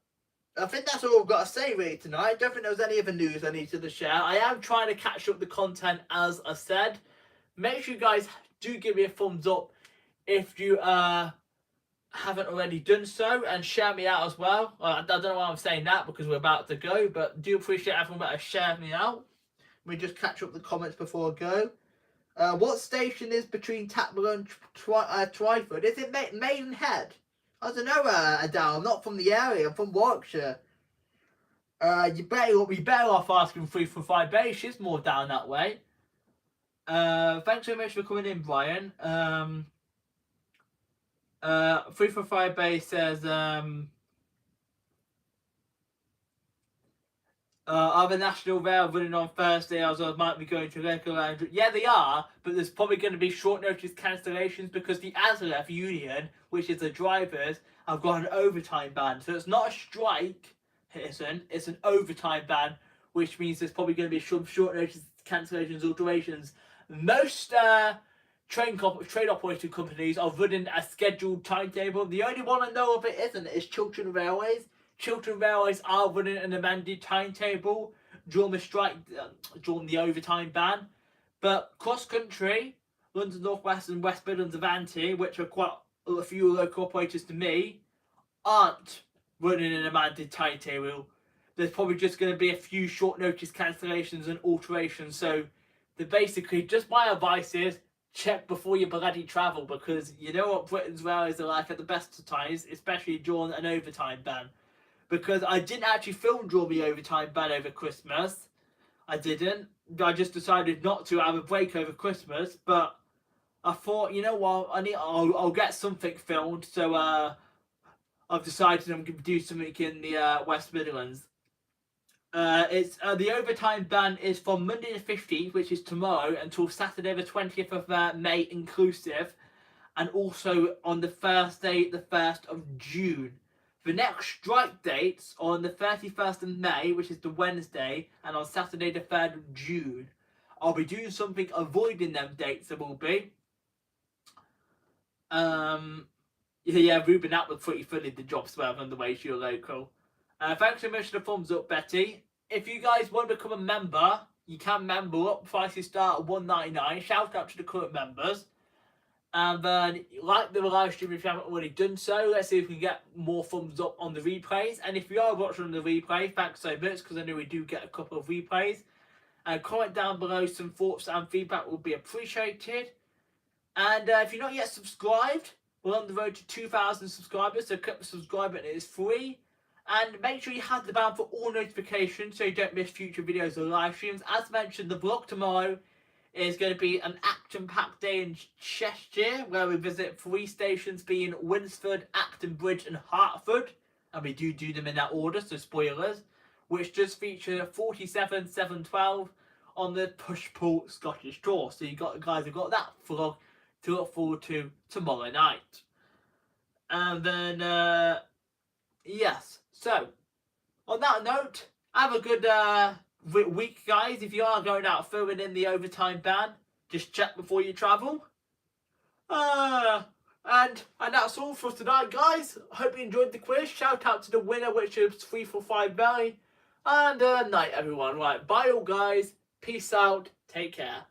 I think that's all I've got to say really tonight. I don't think there was any other news I needed to share. I am trying to catch up the content, as I said. Make sure you guys do give me a thumbs up if you haven't already done so, and share me out as well. I don't know why I'm saying that, because we're about to go, but do appreciate everyone that has shared me out. Let me just catch up the comments before I go. What station is between Tatmore and Twyford? Is it Maidenhead? I don't know, Adele. I'm not from the area. I'm from Warwickshire. You better be better off asking 345 Bay. She's more down that way. Thanks so much for coming in, Brian. 345 Bay says, are the National Rail running on Thursday, as I might be going to regular? Yeah, they are, but there's probably going to be short notice cancellations, because the ASLEF union, which is the drivers, have got an overtime ban. So it's not a strike, it's an overtime ban, which means there's probably going to be short notice cancellations, alterations. Most train operating companies are running a scheduled timetable. The only one I know of it isn't is Chiltern Railways. Chiltern Railways are running an amended timetable during the strike, during the overtime ban. But cross country, London North West and West Midlands Avanti, which are quite a few local operators to me, aren't running an amended timetable. There's probably just going to be a few short notice cancellations and alterations. So basically, just my advice is, check before you bloody travel, because you know what Britain's railways are like at the best of times, especially during an overtime ban. Because I didn't actually film during the overtime ban over Christmas. I didn't. I just decided not to have a break over Christmas, but I thought, you know what, I'll get something filmed, so I've decided I'm going to do something in the West Midlands. It's the overtime ban is from Monday the 15th, which is tomorrow, until Saturday the 20th of May inclusive, and also on the Thursday the 1st of June. The next strike dates are on the 31st of May, which is the Wednesday, and on Saturday the 3rd of June. I'll be doing something avoiding them dates, there will be. Yeah, Ruben, that was pretty funny, the job swerve on the way to your local. Thanks so much for the thumbs up, Betty. If you guys want to become a member, you can member up. Prices start at $1.99. Shout out to the current members. And then like the live stream if you haven't already done so. Let's see if we can get more thumbs up on the replays. And if you are watching on the replay, thanks so much, because I know we do get a couple of replays. And comment down below some thoughts and feedback will be appreciated. And if you're not yet subscribed, we're on the road to 2,000 subscribers, so click the subscribe button, it is free. And make sure you have the bell for all notifications so you don't miss future videos or live streams. As mentioned, the vlog tomorrow is going to be an action-packed day in Cheshire, where we visit 3 stations being Winsford, Acton Bridge and Hertford. And we do them in that order, so spoilers. Which does feature 47, 712 on the push-pull Scottish tour. So you guys have got that vlog to look forward to tomorrow night. And then, yes. So, on that note, have a good week, guys. If you are going out filming in the overtime ban, just check before you travel. And that's all for tonight, guys. Hope you enjoyed the quiz. Shout out to the winner, which is 345 Belly. And night, everyone. Right, bye all, guys. Peace out. Take care.